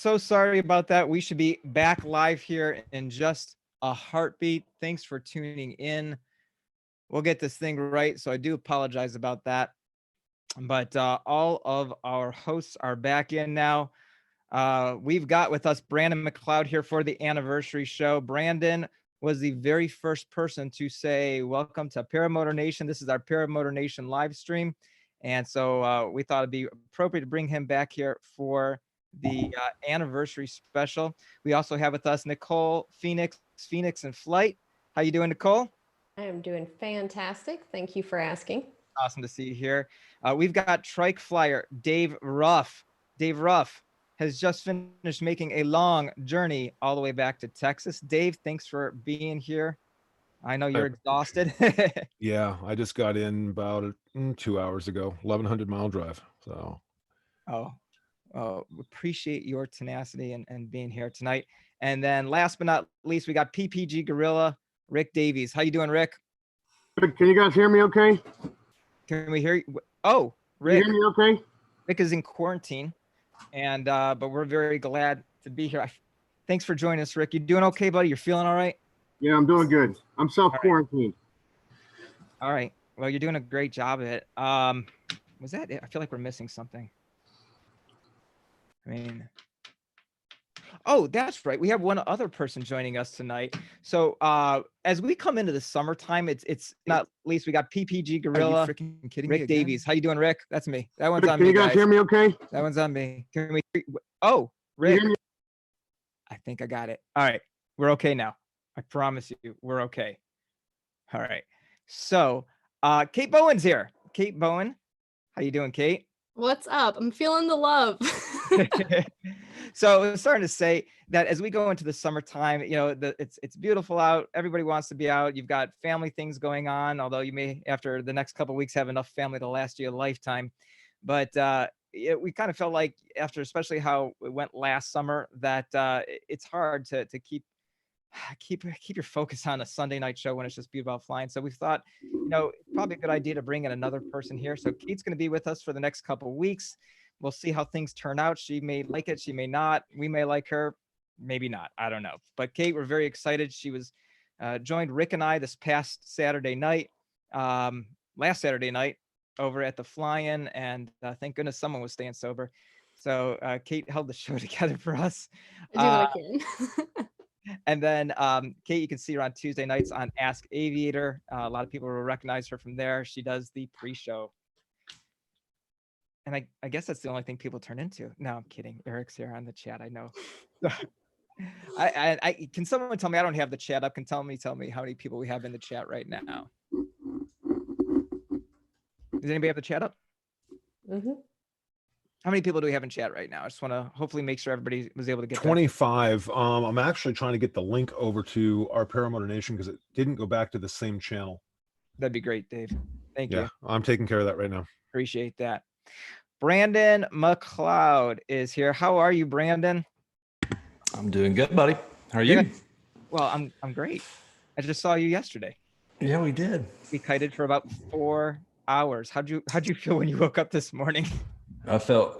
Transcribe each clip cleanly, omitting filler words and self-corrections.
So sorry about that. We should be back live here in just a heartbeat. Thanks for tuning in. We'll get this thing right. So I do apologize about that. But all of our hosts are back in now. We've got with us Brandon McCloud here for the anniversary show. Brandon was the very first person to say, welcome to Paramotor Nation. This is our Paramotor Nation live stream. And so we thought it'd be appropriate to bring him back here for the anniversary special. We also have with us Nicole Phoenix in flight. How you doing, Nicole? I am doing fantastic. Thank you for asking. Awesome to see you here. We've got trike flyer Dave Ruff. Dave Ruff has just finished making a long journey all the way back to Texas. Dave, thanks for being here. I know you're exhausted. Yeah, I just got in about 2 hours ago, 1,100-mile drive. So, appreciate your tenacity and being here tonight. And then last but not least, we got PPG Gorilla, Rick Davies. How you doing, Rick? Good. Can you guys hear me okay? Can we hear you? Oh, Rick. Can you hear me okay? Rick is in quarantine, and but we're very glad to be here. Thanks for joining us, Rick. You doing okay, buddy? You're feeling all right? Yeah, I'm doing good. I'm self-quarantined. All right. Well, you're doing a great job at it. Was that it? I feel like we're missing something. I mean, oh, that's right. We have one other person joining us tonight. So as we come into the summertime, it's not least we got PPG Gorilla, freaking kidding Rick me again? Davies. How you doing, Rick? That's me. That one's on Can me, you guys hear me okay? That one's on me. Can we? Oh, Can you Rick. hear me? I think I got it. All right. We're okay now. I promise you, we're okay. All right. So Kate Bowen's here. Kate Bowen. How you doing, Kate? What's up? I'm feeling the love. So I was starting to say that as we go into the summertime, you know, it's beautiful out. Everybody wants to be out. You've got family things going on, although you may, after the next couple of weeks, have enough family to last you a lifetime. But we kind of felt like after, especially how it went last summer, that it's hard to keep your focus on a Sunday night show when it's just beautiful flying. So we thought, you know, probably a good idea to bring in another person here. So Kate's going to be with us for the next couple of weeks. We'll see how things turn out. She may like it. She may not. We may like her. Maybe not. I don't know. But Kate, we're very excited. She was joined Rick and I this past Saturday night, last Saturday night over at the fly-in. And thank goodness someone was staying sober. So Kate held the show together for us. I do what I can. And then Kate, you can see her on Tuesday nights on Ask Aviator. A lot of people will recognize her from there. She does the pre-show. And I guess that's the only thing people turn into. No, I'm kidding. Eric's here on the chat. I know. I can someone tell me? I don't have the chat up. Can tell me how many people we have in the chat right now. Does anybody have the chat up? Mm-hmm. How many people do we have in chat right now? I just want to hopefully make sure everybody was able to get 25. I'm actually trying to get the link over to our Paramotor Nation because it didn't go back to the same channel. That'd be great, Dave. Thank you. Yeah, I'm taking care of that right now. Appreciate that. Brandon McCloud is here. How are you, Brandon? I'm doing good, buddy. How are you? Good. Well, I'm great. I just saw you yesterday. Yeah, we did. We kited for about 4 hours. How'd you feel when you woke up this morning? I felt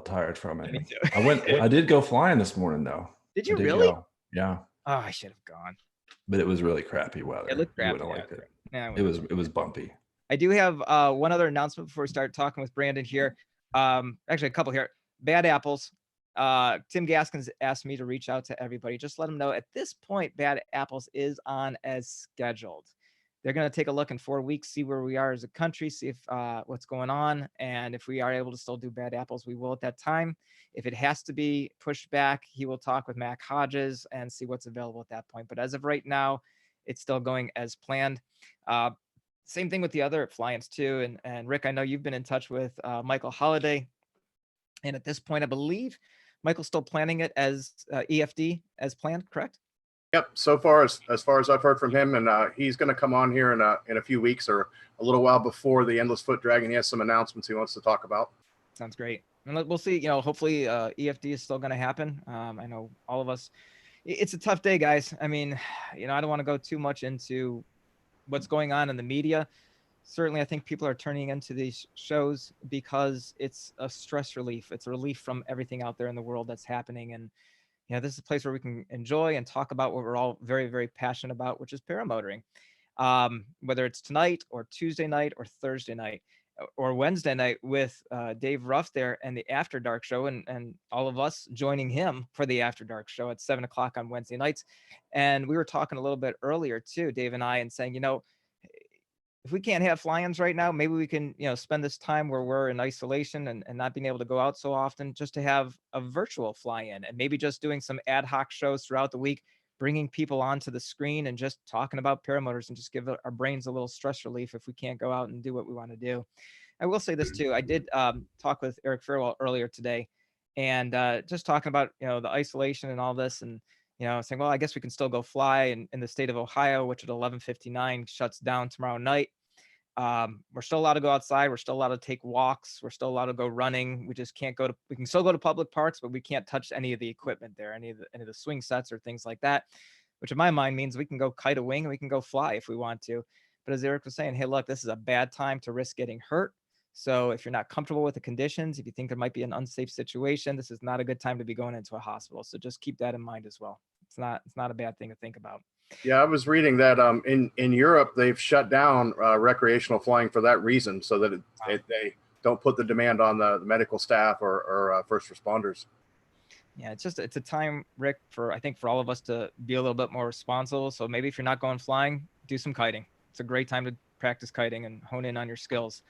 tired from it. Me too. I did go flying this morning though. Did you really? Go. Yeah. Oh, I should have gone. But it was really crappy weather. It looked crappy. You wouldn't have liked it. Yeah, It was bumpy. I do have one other announcement before we start talking with Brandon here. Actually, a couple here. Bad Apples. Tim Gaskins asked me to reach out to everybody. Just let them know at this point, Bad Apples is on as scheduled. They're going to take a look in 4 weeks, see where we are as a country, see if what's going on. And if we are able to still do Bad Apples, we will at that time. If it has to be pushed back, he will talk with Mac Hodges and see what's available at that point. But as of right now, it's still going as planned. Same thing with the other fly-ins too. And Rick, I know you've been in touch with Michael Holliday. And at this point, I believe Michael's still planning it as EFD as planned, correct? Yep. So far as I've heard from him, and he's going to come on here in a few weeks or a little while before the Endless Foot Dragon. He has some announcements he wants to talk about. Sounds great. And we'll see. You know, hopefully EFD is still going to happen. I know all of us. It's a tough day, guys. I mean, you know, I don't want to go too much into what's going on in the media. certainly I think people are turning into these shows because it's a stress relief. It's a relief from everything out there in the world that's happening. And, this is a place where we can enjoy and talk about what we're all very, very passionate about, which is paramotoring. Whether it's tonight or Tuesday night or Thursday night or Wednesday night with Dave Ruff there and the After Dark show, and all of us joining him for the After Dark show at 7 o'clock on Wednesday nights. And we were talking a little bit earlier too, Dave and I, and saying, if we can't have fly-ins right now, maybe we can, spend this time where we're in isolation and not being able to go out so often, just to have a virtual fly-in, and maybe just doing some ad hoc shows throughout the week, bringing people onto the screen and just talking about paramotors and just give our brains a little stress relief if we can't go out and do what we want to do. I will say this too. I did talk with Eric Fairwell earlier today, and just talking about, the isolation and all this, and saying, well, I guess we can still go fly in the state of Ohio, which at 11:59 shuts down tomorrow night. We're still allowed to go outside. We're still allowed to take walks. We're still allowed to go running. We just can't we can still go to public parks, but we can't touch any of the equipment there, any of the swing sets or things like that, which in my mind means we can go kite a wing and we can go fly if we want to. But as Eric was saying, hey, look, this is a bad time to risk getting hurt. So if you're not comfortable with the conditions, if you think there might be an unsafe situation, this is not a good time to be going into a hospital. So just keep that in mind as well. It's not a bad thing to think about. Yeah, I was reading that in Europe they've shut down recreational flying for that reason, so that they don't put the demand on the medical staff or first responders. Yeah, it's a time, Rick, I think for all of us to be a little bit more responsible. So maybe if you're not going flying, do some kiting. It's a great time to practice kiting and hone in on your skills.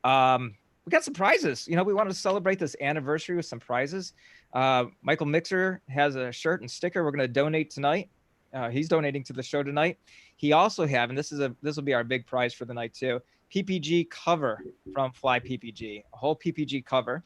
We got some prizes. We wanted to celebrate this anniversary with some prizes. Michael Mixer has a shirt and sticker we're going to donate tonight. He's donating to the show tonight. He also and this will be our big prize for the night too, PPG cover from Fly PPG, a whole PPG cover.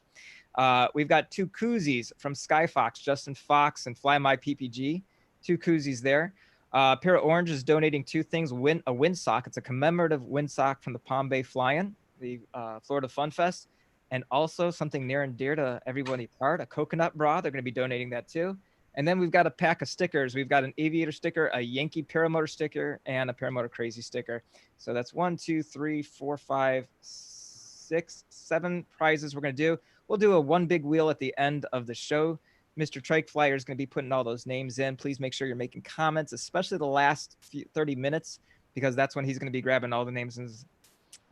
We've got 2 koozies from Skyfox, Justin Fox, and Fly My PPG, 2 koozies there. Pair of Orange is donating 2 things, a windsock. It's a commemorative windsock from the Palm Bay Fly-In, the Florida Fun Fest, and also something near and dear to everybody's heart, a coconut bra. They're going to be donating that too. And then we've got a pack of stickers. We've got an Aviator sticker, a Yankee Paramotor sticker, and a Paramotor Crazy sticker. So that's 1, 2, 3, 4, 5, 6, 7 prizes we're going to do. We'll do a one big wheel at the end of the show. Mr. Trike Flyer is going to be putting all those names in. Please make sure you're making comments, especially the last 30 minutes, because that's when he's going to be grabbing all the names, and it's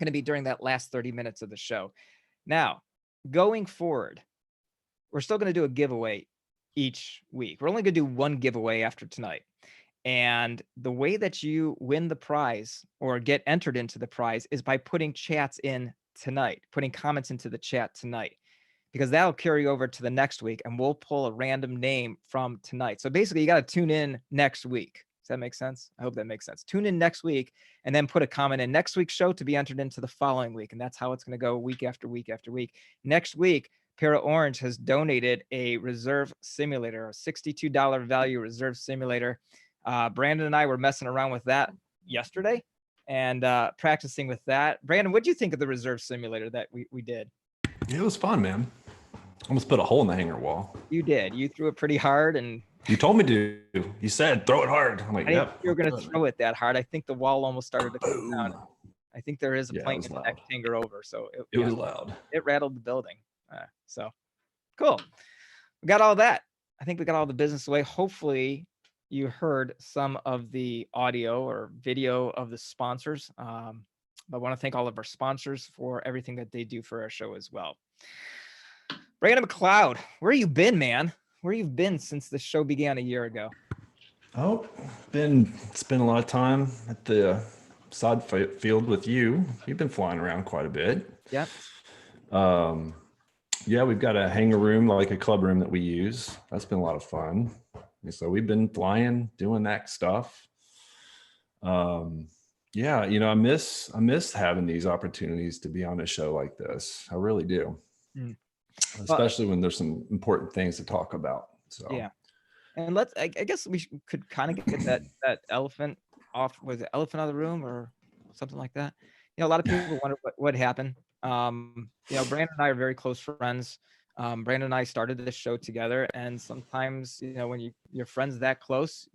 going to be during that last 30 minutes of the show. Now, going forward, we're still going to do a giveaway each week. We're only going to do one giveaway after tonight. And the way that you win the prize or get entered into the prize is by putting chats in tonight, putting comments into the chat tonight, because that'll carry over to the next week and we'll pull a random name from tonight. So basically you got to tune in next week. Does that make sense? I hope that makes sense. Tune in next week and then put a comment in next week's show to be entered into the following week. And that's how it's going to go week after week after week. Next week, Para Orange has donated a reserve simulator, a $62 value reserve simulator. Brandon and I were messing around with that yesterday and practicing with that. Brandon, what do you think of the reserve simulator that we did? It was fun, man. Almost put a hole in the hanger wall. You did. You threw it pretty hard, and you told me to. You said throw it hard. I'm like, I didn't yep. think you were going to throw it that hard. I think the wall almost started to come down. I think there is a Yeah, plane it was in loud. the next hangar over, so It was loud. It rattled the building. So cool. We got all that. I think we got all the business away. Hopefully you heard some of the audio or video of the sponsors. But I want to thank all of our sponsors for everything that they do for our show as well. Brandon McCloud, where you been, man? Where you've been since the show began a year ago? Oh, spent a lot of time at the sod field with you. You've been flying around quite a bit. Yeah. Yeah, we've got a hangar room, like a club room that we use. That's been a lot of fun. And so we've been flying, doing that stuff. Yeah, I miss having these opportunities to be on a show like this. I really do. Especially when there's some important things to talk about. So yeah. And I guess we could kind of get that elephant off. Was it elephant out of the room or something like that? A lot of people wonder what happened. Brandon and I are very close friends. Brandon and I started this show together, and sometimes, when you're friends that close,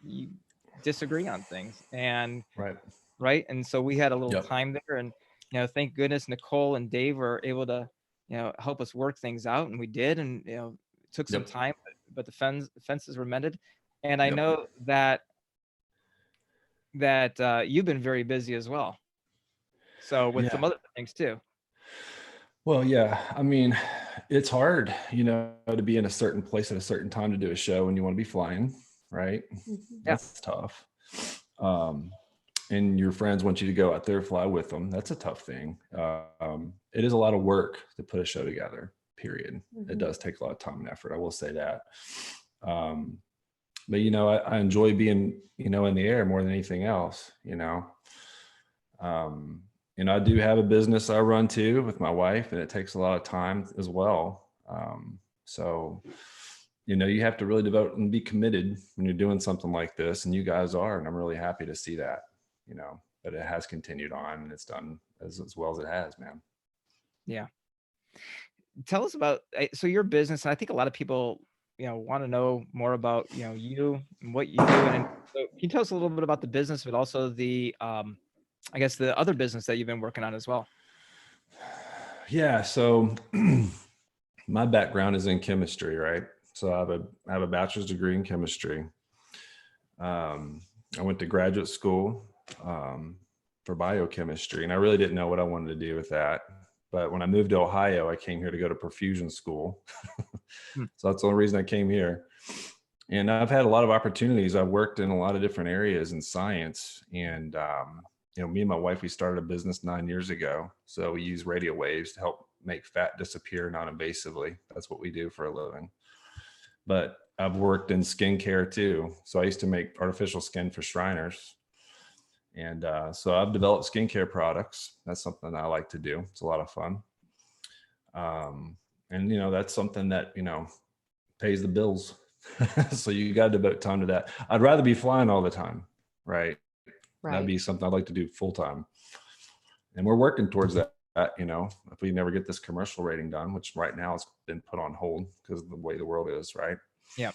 you disagree on things. And right. right? And so we had a little Yep. time there, and thank goodness Nicole and Dave were able to help us work things out, and we did, and it took some Yep. time, but the fences were mended. And I Yep. know that you've been very busy as well, so with some Yeah. other things too. Well, yeah. I mean, it's hard, to be in a certain place at a certain time to do a show when you want to be flying, right? That's tough. And your friends want you to go out there, fly with them. That's a tough thing. It is a lot of work to put a show together, period. It does take a lot of time and effort. I will say that. But, I enjoy being, in the air more than anything else, and I do have a business I run too with my wife, and it takes a lot of time as well. So, you have to really devote and be committed when you're doing something like this, and you guys are, and I'm really happy to see that, but it has continued on, and it's done as well as it has, man. Yeah. Tell us about so your business, and I think a lot of people want to know more about you and what you do. And so can you tell us a little bit about the business, but also the I guess the other business that you've been working on as well? Yeah. So my background is in chemistry, right? So I have a bachelor's degree in chemistry. I went to graduate school for biochemistry, and I really didn't know what I wanted to do with that. But when I moved to Ohio, I came here to go to perfusion school. So that's the only reason I came here. And I've had a lot of opportunities. I've worked in a lot of different areas in science. And, me and my wife, we started a business 9 years ago. So we use radio waves to help make fat disappear non-invasively. That's what we do for a living. But I've worked in skincare too. So I used to make artificial skin for Shriners. And so I've developed skincare products. That's something I like to do. It's a lot of fun. And, that's something that, pays the bills. So you got to devote time to that. I'd rather be flying all the time, right? That'd be something I'd like to do full time. And we're working towards that, if we never get this commercial rating done, which right now has been put on hold because of the way the world is, right? Yeah.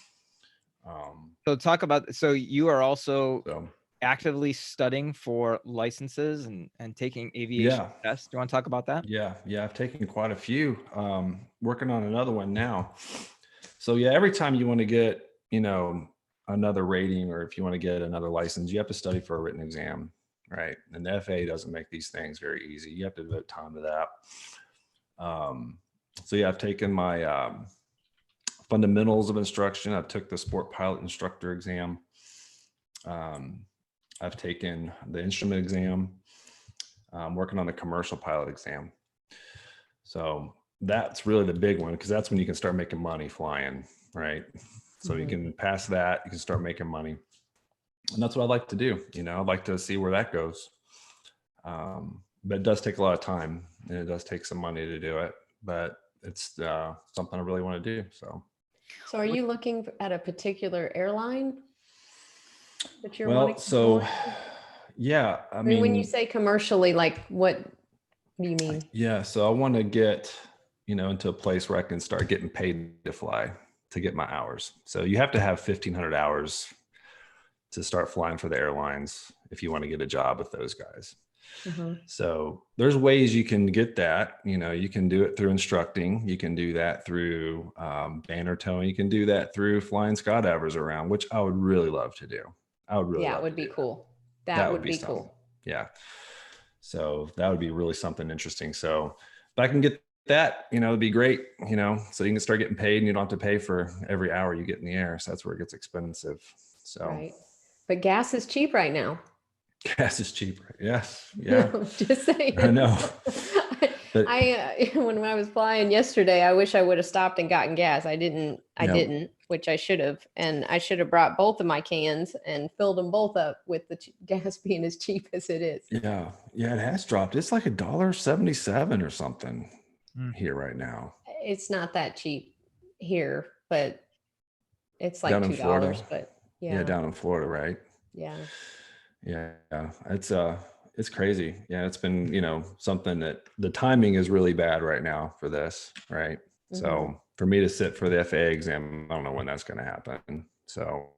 So talk about, so you are also So actively studying for licenses and taking aviation tests. Do you want to talk about that? Yeah. I've taken quite a few, working on another one now. So yeah, every time you want to get, another rating, or if you want to get another license, you have to study for a written exam, right? And the FAA doesn't make these things very easy. You have to devote time to that. So yeah, I've taken my fundamentals of instruction. I've took the sport pilot instructor exam. I've taken the instrument exam. I'm working on the commercial pilot exam. So that's really the big one, because that's when you can start making money flying, right? So you can pass that, you can start making money. And that's what I like to do. I'd like to see where that goes. But it does take a lot of time, and it does take some money to do it, but it's something I really want to do. So are you looking at a particular airline that you're well, wanting to so join? yeah, I mean, when you say commercially, like what do you mean? Yeah, so I want to get, into a place where I can start getting paid to fly, to get my hours. So you have to have 1,500 hours to start flying for the airlines if you want to get a job with those guys. So there's ways you can get that. You can do it through instructing. You can do that through banner towing. You can do that through flying skydivers around, which I would really love to do. I would really Yeah, love it would to be do cool. That would be cool. Yeah. So that would be really something interesting. So if I can get that, it'd be great, so you can start getting paid and you don't have to pay for every hour you get in the air. So that's where it gets expensive. So, right. But gas is cheap right now. Gas is cheap. Yes. Yeah. Just saying. I know. But, when I was flying yesterday, I wish I would have stopped and gotten gas. I didn't, which I should have. And I should have brought both of my cans and filled them both up with the gas being as cheap as it is. Yeah. Yeah. It has dropped. It's like $1.77 or something here right now. It's not that cheap here, but it's like down in Florida. $2, but yeah, down in Florida. Right. Yeah. Yeah. It's crazy. Yeah. It's been, something that the timing is really bad right now for this. Right. So for me to sit for the FAA exam, I don't know when that's going to happen. So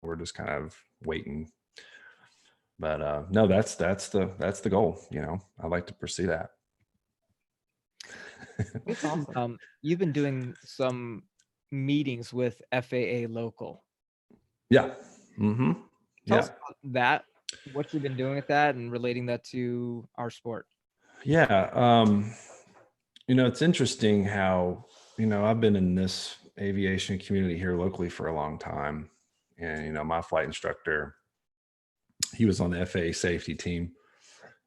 we're just kind of waiting But no, that's the goal. I'd like to pursue that. That's awesome. You've been doing some meetings with FAA local. Yeah. Mm-hmm. Tell Yeah. us about that, what you've been doing with that and relating that to our sport. Yeah. It's interesting how, I've been in this aviation community here locally for a long time. And, my flight instructor, he was on the FAA safety team.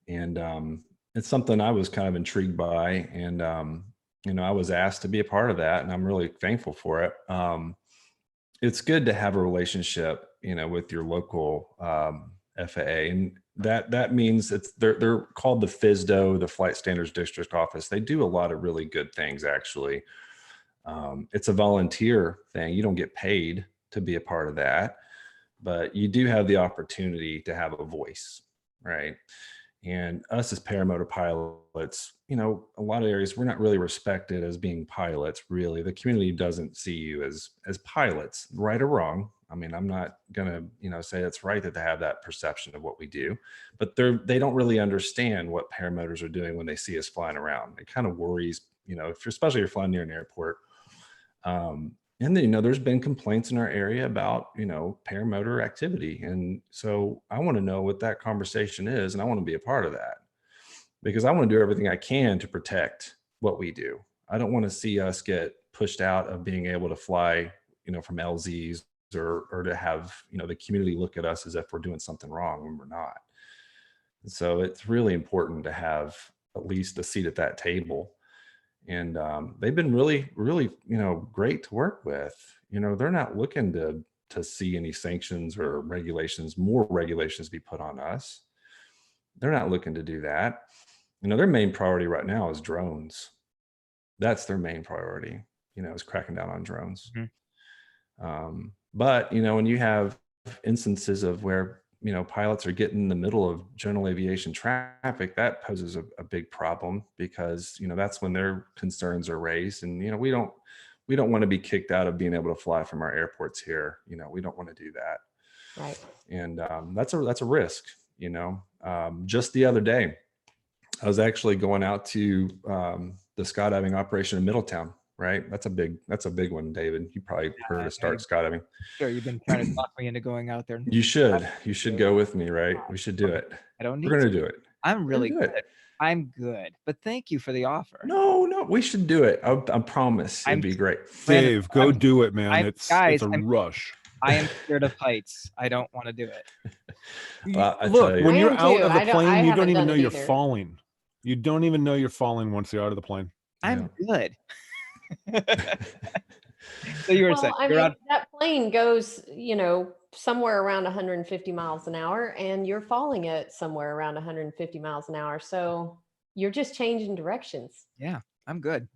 And it's something I was kind of intrigued by. And, I was asked to be a part of that, and I'm really thankful for it. It's good to have a relationship, with your local FAA, and that means they're called the FSDO, the Flight Standards District Office. They do a lot of really good things, actually. It's a volunteer thing. You don't get paid to be a part of that, but you do have the opportunity to have a voice, right? And us as paramotor pilots, a lot of areas, we're not really respected as being pilots, really. The community doesn't see you as pilots, right or wrong. I mean, I'm not going to, say it's right that they have that perception of what we do, but they don't really understand what paramotors are doing when they see us flying around. It kind of worries, especially if you're flying near an airport. And then, there's been complaints in our area about, paramotor activity. And so I want to know what that conversation is. And I want to be a part of that because I want to do everything I can to protect what we do. I don't want to see us get pushed out of being able to fly, from LZs or to have, the community look at us as if we're doing something wrong when we're not. And so it's really important to have at least a seat at that table. And they've been really, really, great to work with. They're not looking to see any sanctions or more regulations be put on us. They're not looking to do that. Their main priority right now is drones. That's their main priority, is cracking down on drones. Mm-hmm. But, when you have instances of where, pilots are getting in the middle of general aviation traffic, that poses a big problem because, that's when their concerns are raised. And, we don't want to be kicked out of being able to fly from our airports here. We don't want to do that. Right. And that's a risk, just the other day, I was actually going out to the skydiving operation in Middletown. Right. That's a big one, David. You probably heard of start skydiving. Sure. You've been trying to talk me into going out there. You should go with me. Right. We should do it. I don't need We're going to do it. I'm really good. I'm good, but thank you for the offer. No, we should do it. I promise it'd be great. Dave, go do it, man. It's a rush. I am scared of heights. I don't want to do it. Look, when you're out of the plane, you don't even know you're either. falling. You don't even know you're falling once you're out of the plane. I'm good. So you were saying that plane goes, somewhere around 150 miles an hour, and you're falling at somewhere around 150 miles an hour. So you're just changing directions. Yeah, I'm good.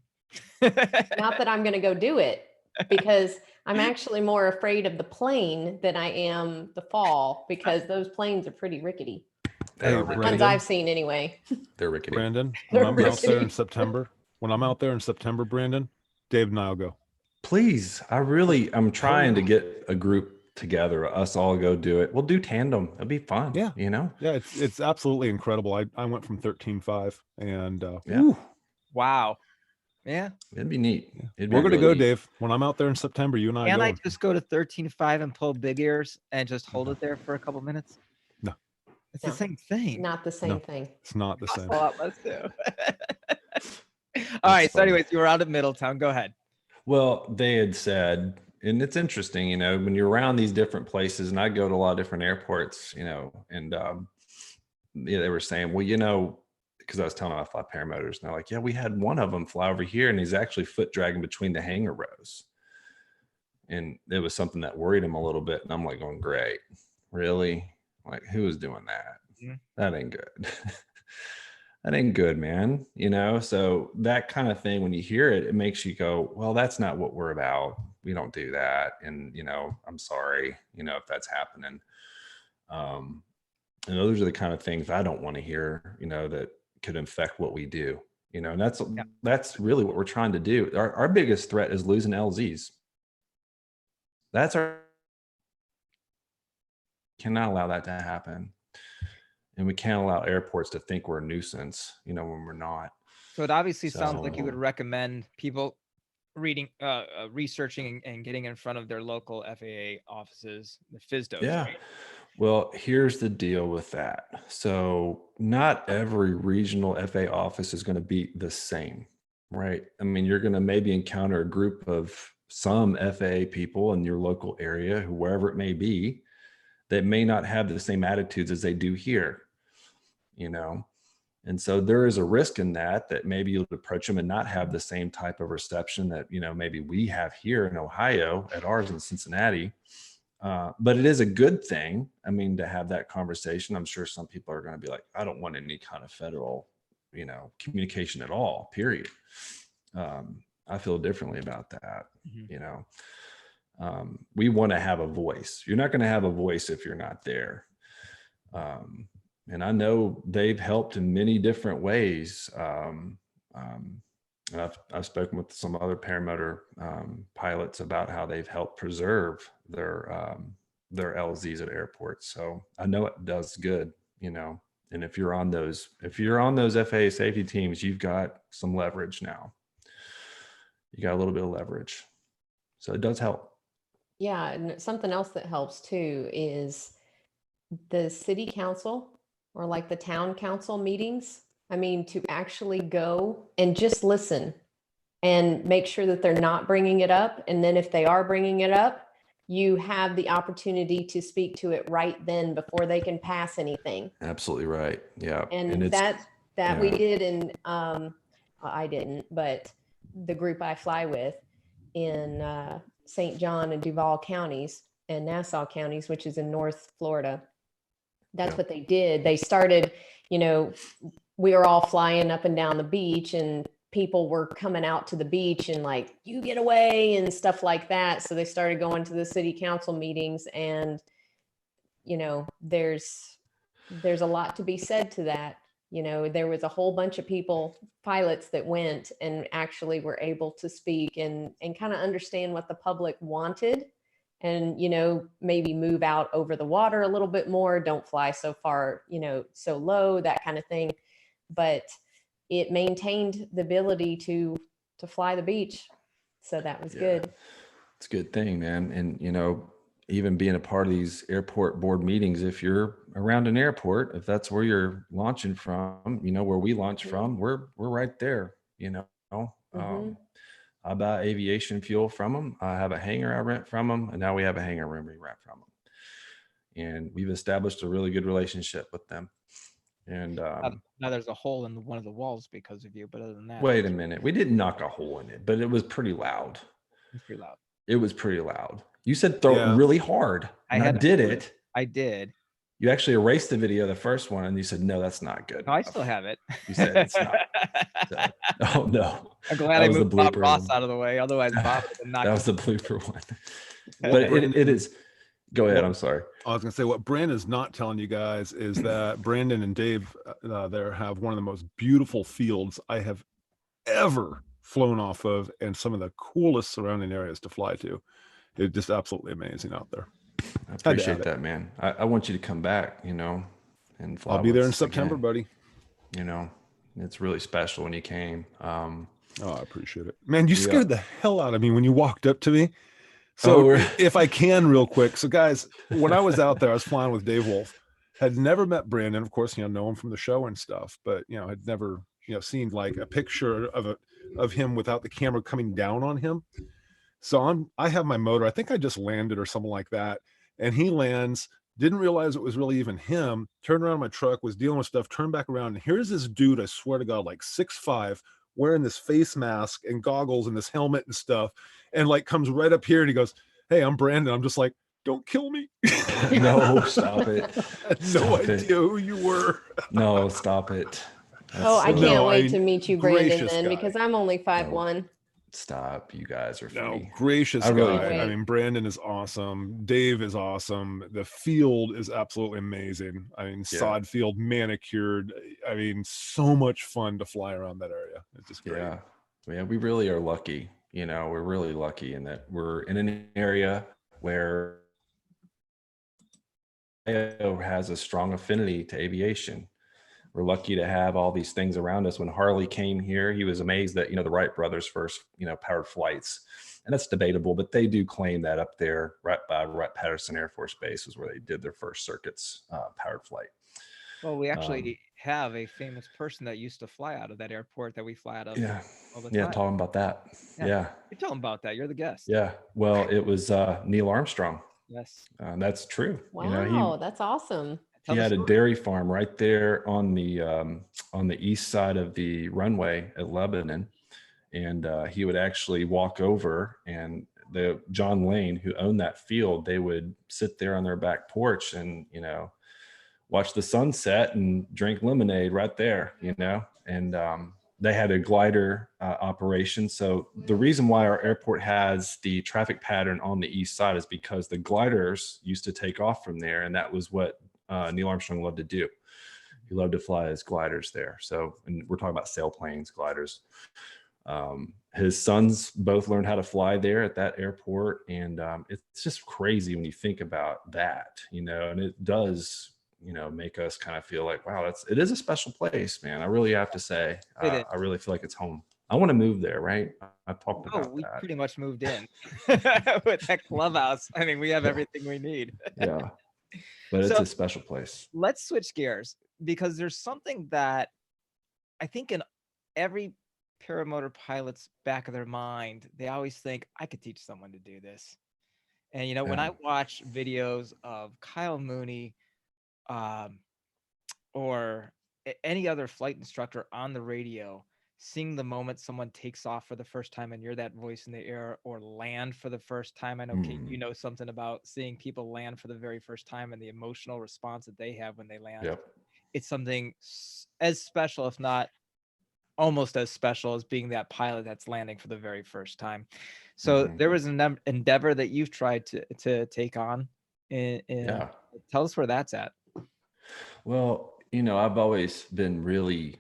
Not that I'm going to go do it, because I'm actually more afraid of the plane than I am the fall, because those planes are pretty rickety. Hey, the ones I've seen anyway. They're rickety. Brandon, when I'm out there in September, Brandon, Dave and I'll go. Please. I'm trying to get a group together. Us all go do it. We'll do tandem. It'll be fun. Yeah. Yeah, it's absolutely incredible. I went from 13.5 and wow. Yeah. It'd be neat. We're going to go, Dave. When I'm out there in September, you and I Can go. I just go to 13.5 and pull big ears and just hold it there for a couple minutes? No. It's the same thing. Not the same thing. It's not the same. Let's do. All right. So anyways, you were out at Middletown. Go ahead. Well, they had said, and it's interesting, when you're around these different places, and I go to a lot of different airports, and they were saying, well, because I was telling them I fly paramotors, and they're like, yeah, we had one of them fly over here, and he's actually foot dragging between the hangar rows. And it was something that worried him a little bit. And I'm like going, great. Really? Like, who is doing that? Mm-hmm. That ain't good. That ain't good, man. So that kind of thing, when you hear it, it makes you go, well, that's not what we're about. We don't do that. And, I'm sorry, if that's happening. Those are the kind of things I don't want to hear, that could affect what we do, and that's really what we're trying to do. Our biggest threat is losing LZs. Cannot allow that to happen. and we can't allow airports to think we're a nuisance, you know, when we're not. So it obviously sounds like you would So- recommend people reading, researching and getting in front of their local FAA offices, the FISDOs, Yeah. right? Well, here's the deal with that. So not every regional FA office is going to be the same, right? I mean, you're going to maybe encounter a group of some FAA people in your local area, wherever it may be, that may not have the same attitudes as they do here, you know? And so there is a risk in that maybe you'll approach them and not have the same type of reception that, you know, maybe we have here in Ohio at ours in Cincinnati. But it is a good thing. I mean, to have that conversation. I'm sure some people are going to be like, I don't want any kind of federal, you know, communication at all, period. I feel differently about that. Mhm. You know, we want to have a voice. You're not going to have a voice if you're not there. And I know they've helped in many different ways. And I've spoken with some other paramotor pilots about how they've helped preserve their LZs at airports. So I know it does good, you know. And if you're on those FAA safety teams, you've got some leverage now. You got a little bit of leverage, so it does help. Yeah, and something else that helps too is the city council or like the town council meetings. I mean, to actually go and just listen and make sure that they're not bringing it up. And then if they are bringing it up, you have the opportunity to speak to it right then before they can pass anything. Absolutely right. Yeah. And it's, that we yeah. did in, I didn't, but the group I fly with in St. John and Duval counties and Nassau counties, which is in North Florida. That's Yeah. what they did. They started, you know, we were all flying up and down the beach and people were coming out to the beach and like, you get away and stuff like that. So they started going to the city council meetings and, you know, there's a lot to be said to that. You know, there was a whole bunch of people, pilots that went and actually were able to speak and kind of understand what the public wanted and, you know, maybe move out over the water a little bit more, don't fly so far, you know, so low, that kind of thing. But it maintained the ability to fly the beach. So that was Yeah. good. It's a good thing, man. And, you know, even being a part of these airport board meetings, if you're around an airport, if that's where you're launching from, you know, where we launch Mhm. from, we're right there, you know. Mhm. I buy aviation fuel from them. I have a hangar I rent from them. And now we have a hangar room we rent from them. And we've established a really good relationship with them. And Now there's a hole in one of the walls because of you, but other than that, wait a minute. We didn't knock a hole in it, but it was pretty loud. it's pretty loud. It was pretty loud. You said throw Yeah. it really hard. And I did it. I did. You actually erased the video, the first one, and you said, no, that's not good. No, I enough." still have it. You said it's not. So, oh, no. I'm glad That I was the moved Bob blooper Ross one. out of the way. Otherwise, Bob would have knocked That was the blooper one. But it is. Go ahead. I'm sorry. I was going to say what Brandon's not telling you guys is that Brandon and Dave there have one of the most beautiful fields I have ever flown off of and some of the coolest surrounding areas to fly to. It's just absolutely amazing out there. I appreciate that, man. I want you to come back, you know, and fly. I'll be there with in us September, again. buddy. You know, it's really special when you came. Oh, I appreciate it. Man, you scared the hell out of me when you walked up to me. Oh, So if I can real quick. So guys, when I was out there, I was flying with Dave Wolfe, had never met Brandon. Of course, know him from the show and stuff, but, had never, seen like a picture of him without the camera coming down on him. So I have my motor. I think I just landed or something like that. And he lands, didn't realize it was really even him, turned around my truck, was dealing with stuff, turned back around. And here's this dude, I swear to God, like 6'5", wearing this face mask and goggles and this helmet and stuff. And like comes right up here and he goes, "Hey, I'm Brandon." I'm just like, "Don't kill me." No, stop it. I had no Stop idea it. who you were. No, stop it. Oh, I silly. can't No, wait to meet you, Brandon, gracious then, guy. because I'm only 5'1". Stop. You guys are No, funny. gracious I really guy. can't I wait. mean, Brandon is awesome. Dave is awesome. The field is absolutely amazing. I mean, Yeah. sod field, manicured. I mean, so much fun to fly around that area. It's just great. Yeah. Yeah, we really are lucky. We're really lucky in that we're in an area where has a strong affinity to aviation. We're lucky to have all these things around us. When Harley came here, he was amazed that, the Wright brothers first, powered flights. And that's debatable, but they do claim that up there right by Wright-Patterson Air Force Base is where they did their first circuits powered flight. Well, we actually have a famous person that used to fly out of that airport that we fly out of Yeah. all the Yeah. time. Talking about that. Yeah. You tell them about that. You're the guest. Yeah. Well, it was Neil Armstrong. Yes. That's true. Wow, that's awesome. He had a dairy farm right there on the east side of the runway at Lebanon. And he would actually walk over, and John Lane, who owned that field, they would sit there on their back porch and, watch the sunset and drink lemonade right there, and they had a glider operation. So the reason why our airport has the traffic pattern on the east side is because the gliders used to take off from there. And that was what Neil Armstrong loved to do. He loved to fly his gliders there. So, and we're talking about sailplanes, gliders. His sons both learned how to fly there at that airport. And it's just crazy when you think about that, and it does, make us kind of feel like, wow, it is a special place, man. I really have to say, I really feel like it's home. I want to move there, right? I've talked about we that. pretty much moved in with that clubhouse. I mean, we have everything we need. Yeah, but it's a special place. Let's switch gears, because there's something that I think in every paramotor pilot's back of their mind, they always think, I could teach someone to do this. And, when I watch videos of Kyle Mooney, or any other flight instructor on the radio, seeing the moment someone takes off for the first time and you're that voice in the air, or land for the first time. I know, Kate, you know something about seeing people land for the very first time and the emotional response that they have when they land. Yep. It's something as special, if not almost as special, as being that pilot that's landing for the very first time. So there was an endeavor that you've tried to take on. Tell us where that's at. Well, I've always been really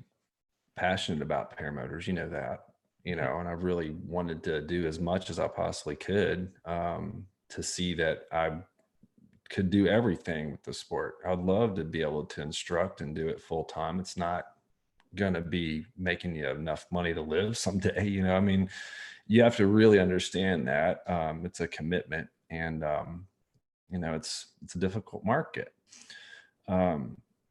passionate about paramotors, that, and I really wanted to do as much as I possibly could to see that I could do everything with the sport. I'd love to be able to instruct and do it full time. It's not going to be making you enough money to live someday. I mean, you have to really understand that it's a commitment, and it's a difficult market.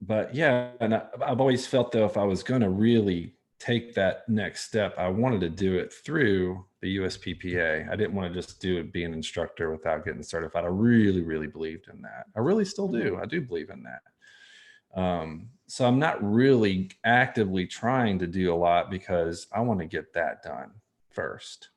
But yeah, and I've always felt, though, if I was going to really take that next step, I wanted to do it through the USPPA. I didn't want to just do it, be an instructor without getting certified. I really, really believed in that. I really still do. I do believe in that. So I'm not really actively trying to do a lot, because I want to get that done first.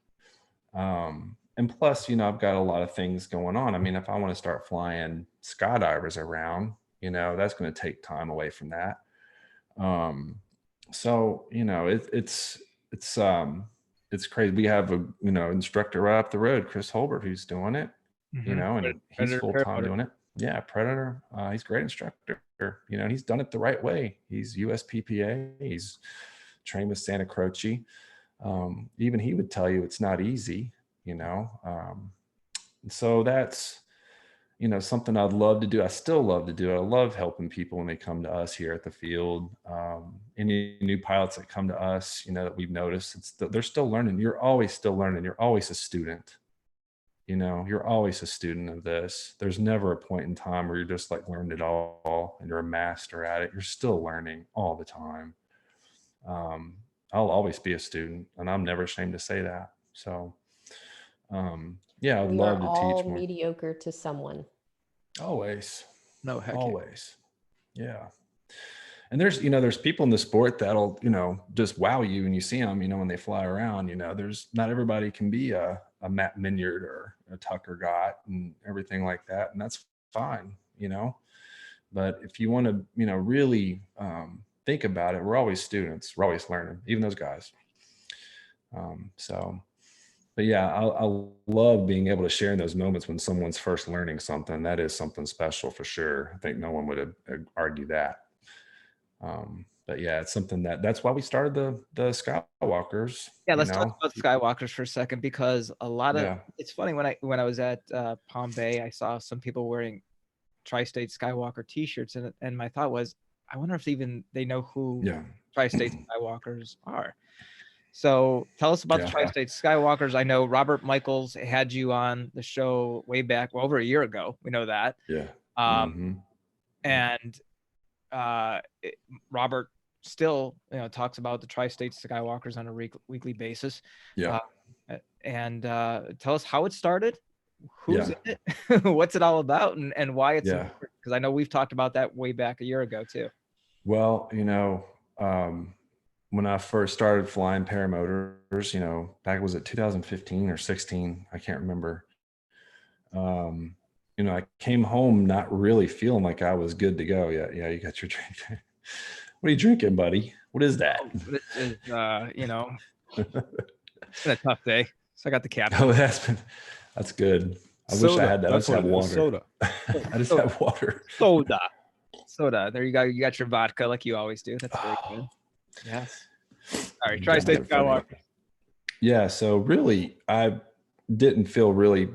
And plus, I've got a lot of things going on. I mean, if I want to start flying skydivers around, that's going to take time away from that. So, it's crazy. We have a, instructor right up the road, Chris Holbert, who's doing it, and he's full-time doing it. Yeah. Predator. He's a great instructor, he's done it the right way. He's USPPA. He's trained with Santa Croce. Even he would tell you it's not easy, so that's, something I'd love to do. I still love to do it. I love helping people when they come to us here at the field. Any new pilots that come to us, that we've noticed, they're still learning. You're always still learning. You're always a student. You're always a student of this. There's never a point in time where you're just like learned it all and you're a master at it. You're still learning all the time. I'll always be a student, and I'm never ashamed to say that. So, yeah, I'd love to teach more. Mediocre to someone. Always. No, heck always. Yeah. And there's people in the sport that'll, just wow you when you see them, when they fly around. There's not everybody can be a Matt Minyard or a Tucker Gott and everything like that. And that's fine, but if you want to, really think about it, we're always students. We're always learning, even those guys. But yeah, I love being able to share in those moments when someone's first learning something. That is something special for sure. I think no one would argue that. But yeah, it's something that's why we started the Skywalkers. Yeah, let's talk about Skywalkers for a second, because a lot of it's funny, when I was at Palm Bay, I saw some people wearing Tri-State Skywalker t-shirts, and my thought was, I wonder if even they know who Yeah. Tri-State Skywalkers are. So tell us about the Tri-State Skywalkers. I know Robert Michaels had you on the show way back, well, over a year ago. We know that. Yeah. And Robert still, talks about the Tri-State Skywalkers on a weekly basis. Yeah. And tell us how it started, who's in it, what's it all about, and why it's important. Because I know we've talked about that way back a year ago too. Well, when I first started flying paramotors, back, was it 2015 or 16? I can't remember. I came home not really feeling like I was good to go. Yeah, you got your drink. What are you drinking, buddy? What is that? It's been a tough day. So I got the cap. Oh, that's good. I wish I had that. I just had water. Soda. I just have water. Soda. There you go. You got your vodka like you always do. That's very good. Yes. All right. Tri-State Skywalker. Yeah. So really, I didn't feel really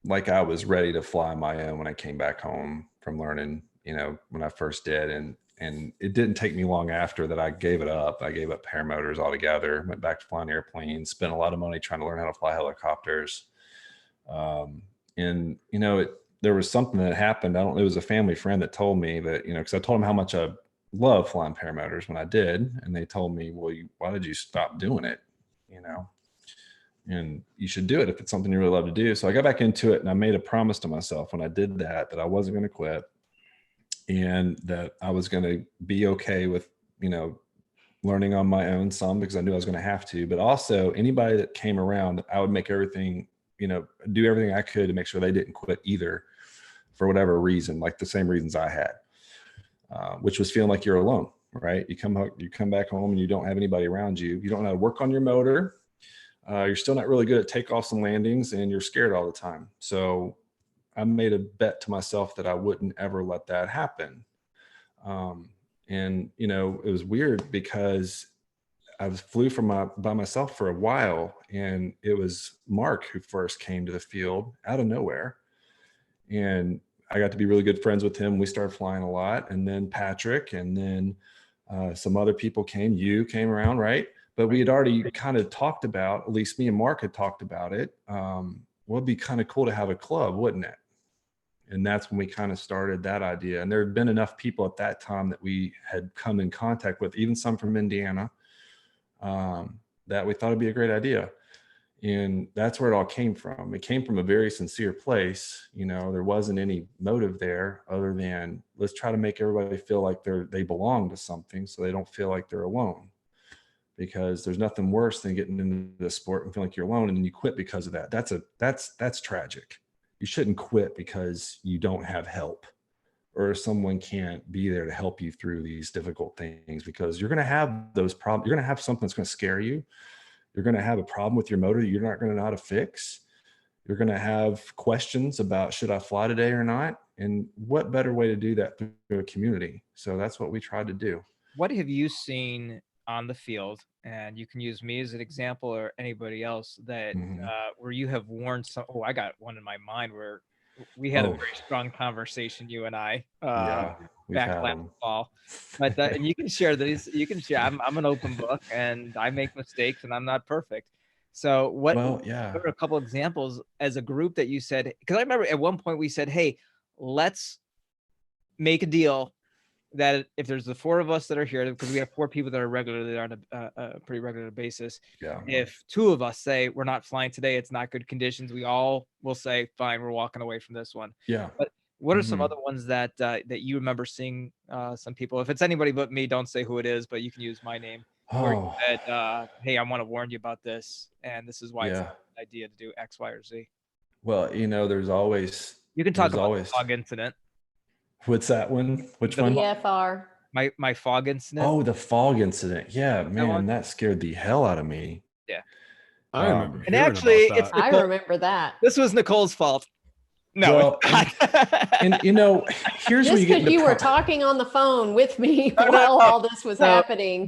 like I was ready to fly my own when I came back home from learning, when I first did. And it didn't take me long after that I gave it up. I gave up paramotors altogether, went back to flying airplanes, spent a lot of money trying to learn how to fly helicopters. There was something that happened. It was a family friend that told me that, because I told him how much I love flying paramotors when I did. And they told me, well, why did you stop doing it? And you should do it if it's something you really love to do. So I got back into it, and I made a promise to myself when I did that I wasn't going to quit, and that I was going to be okay with, learning on my own some, because I knew I was going to have to, but also anybody that came around, I would make everything, do everything I could to make sure they didn't quit either, for whatever reason, like the same reasons I had, which was feeling like you're alone, right? You come back home and you don't have anybody around you. You don't know how to work on your motor. You're still not really good at takeoffs and landings, and you're scared all the time. So I made a bet to myself that I wouldn't ever let that happen. It was weird because I flew by myself for a while, and it was Mark who first came to the field out of nowhere. And I got to be really good friends with him. We started flying a lot, and then Patrick, and then some other people came. You came around, right? But we had already kind of talked about, at least me and Mark had talked about it. Well, it'd be kind of cool to have a club, wouldn't it? And that's when we kind of started that idea. And there had been enough people at that time that we had come in contact with, even some from Indiana, that we thought it'd be a great idea. And that's where it all came from. It came from a very sincere place. There wasn't any motive there other than, let's try to make everybody feel like they belong to something, so they don't feel like they're alone. Because there's nothing worse than getting into the sport and feeling like you're alone, and then you quit because of that. That's tragic. You shouldn't quit because you don't have help, or someone can't be there to help you through these difficult things, because you're going to have those problems. You're going to have something that's going to scare you. You're going to have a problem with your motor that you're not going to know how to fix. You're going to have questions about, should I fly today or not? And what better way to do that through a community? So that's what we tried to do. What have you seen on the field, and you can use me as an example or anybody else, that where you have warned some? I got one in my mind where we had a very strong conversation, you and I, back last fall. But and you can share these. You can share. I'm an open book, and I make mistakes, and I'm not perfect. So what are a couple examples as a group that you said? Because I remember at one point we said, "Hey, let's make a deal that if there's the four of us that are here, because we have four people that are regularly on a pretty regular basis. If two of us say we're not flying today, it's not good conditions, we all will say, fine, we're walking away from this one." But what are some other ones that you remember seeing some people? If it's anybody but me, don't say who it is, but you can use my name. Where you said, hey, I want to warn you about this, and this is why it's a good idea to do X, Y, or Z. Well, there's always, you can talk about the fog incident. What's that one? Which one? VFR. My fog incident. Oh, the fog incident. Yeah, man, that scared the hell out of me. Yeah. I remember. And actually, I remember that. This was Nicole's fault. No. Well, and here's where you get into you were talking on the phone with me while all this was happening.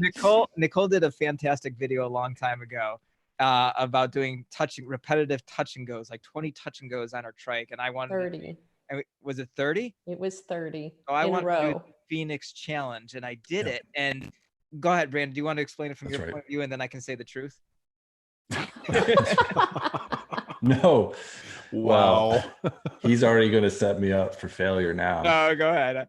Nicole did a fantastic video a long time ago about doing repetitive touch and goes, like 20 touch and goes on her trike, and I wanted 30. Was it 30? It was 30 Oh, I in a want to do row. the Phoenix challenge, and I did Yeah. it. And go ahead, Brandon. Do you want to explain it from That's your right. point of view, and then I can say the truth? No. Wow. Well, he's already going to set me up for failure now. No, go ahead.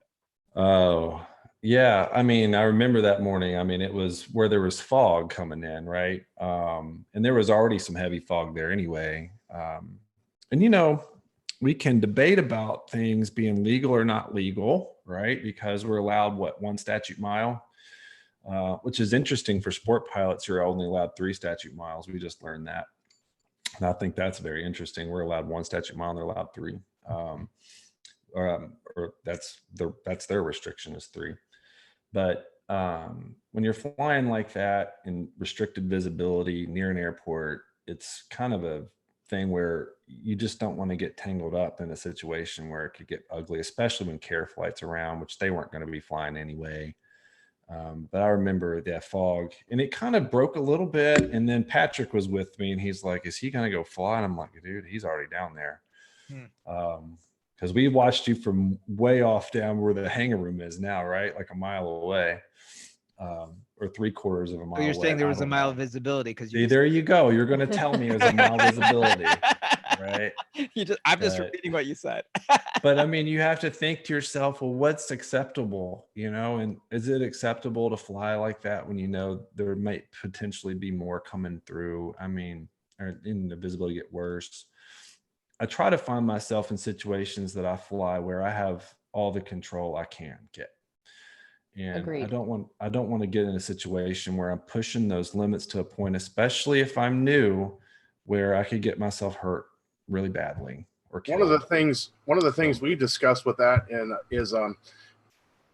Oh, yeah. I mean, I remember that morning. I mean, it was where there was fog coming in, right? And there was already some heavy fog there anyway. And, you know, we can debate about things being legal or not legal, right? Because we're allowed, what, 1 statute mile, which is interesting for sport pilots. You're only allowed 3 statute miles. We just learned that. And I think that's very interesting. We're allowed 1 statute mile and they're allowed 3. Or that's their restriction is 3. But when you're flying like that in restricted visibility near an airport, it's kind of a thing where you just don't want to get tangled up in a situation where it could get ugly, especially when care flights around, which they weren't going to be flying anyway. But I remember that fog, and it kind of broke a little bit. And then Patrick was with me, and he's like, "Is he going to go fly?" And I'm like, "Dude, he's already down there." Because we watched you from way off down where the hangar room is now, right? Like a mile away, or 3/4 of a mile. So you're away. saying there was I a don't mile know. of visibility because See, there you go. You're going to tell me it was a mile visibility, right? I'm just But- repeating what you said. But I mean, you have to think to yourself, well, what's acceptable, you know? And is it acceptable to fly like that when you know there might potentially be more coming through? I mean, or in the visibility get worse. I try to find myself in situations that I fly where I have all the control I can get. And Agreed. I don't want to get in a situation where I'm pushing those limits to a point, especially if I'm new, where I could get myself hurt really badly or killed. One of the things we discussed with that is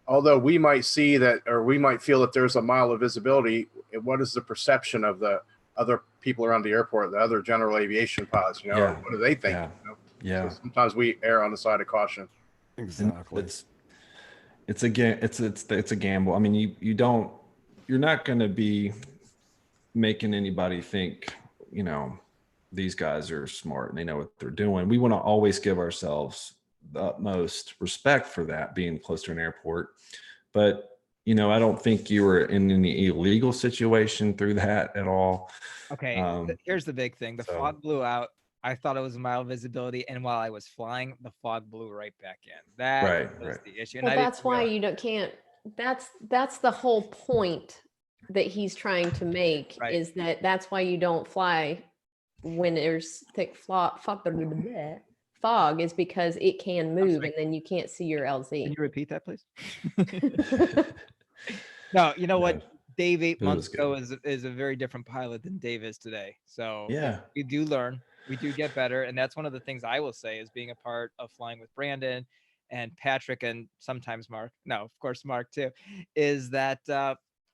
although we might see that, or we might feel that there's a mile of visibility, what is the perception of the other people around the airport, the other general aviation pods, you know, Yeah. what do they think? Yeah. You know? Yeah. So sometimes we err on the side of caution. Exactly. It's a gamble. I mean, you're not going to be making anybody think, you know, these guys are smart and they know what they're doing. We want to always give ourselves the utmost respect for that, being close to an airport. But, you know, I don't think you were in any illegal situation through that at all. Okay, here's the big thing. The so- fog blew out. I thought it was a mile of visibility, and while I was flying, the fog blew right back in. That was the issue. And Well, I didn't that's why realize- you can't. That's the whole point that he's trying to make Right. is that's why you don't fly when there's thick fog is because it can move sorry. and then you can't see your Can LZ. you repeat that, please? No, you know what? Dave 8 It months was ago is a very different pilot than Dave is today. So Yeah. we do learn, we do get better, and that's one of the things I will say is being a part of flying with Brandon and Patrick and sometimes Mark. No, of course Mark too. Is that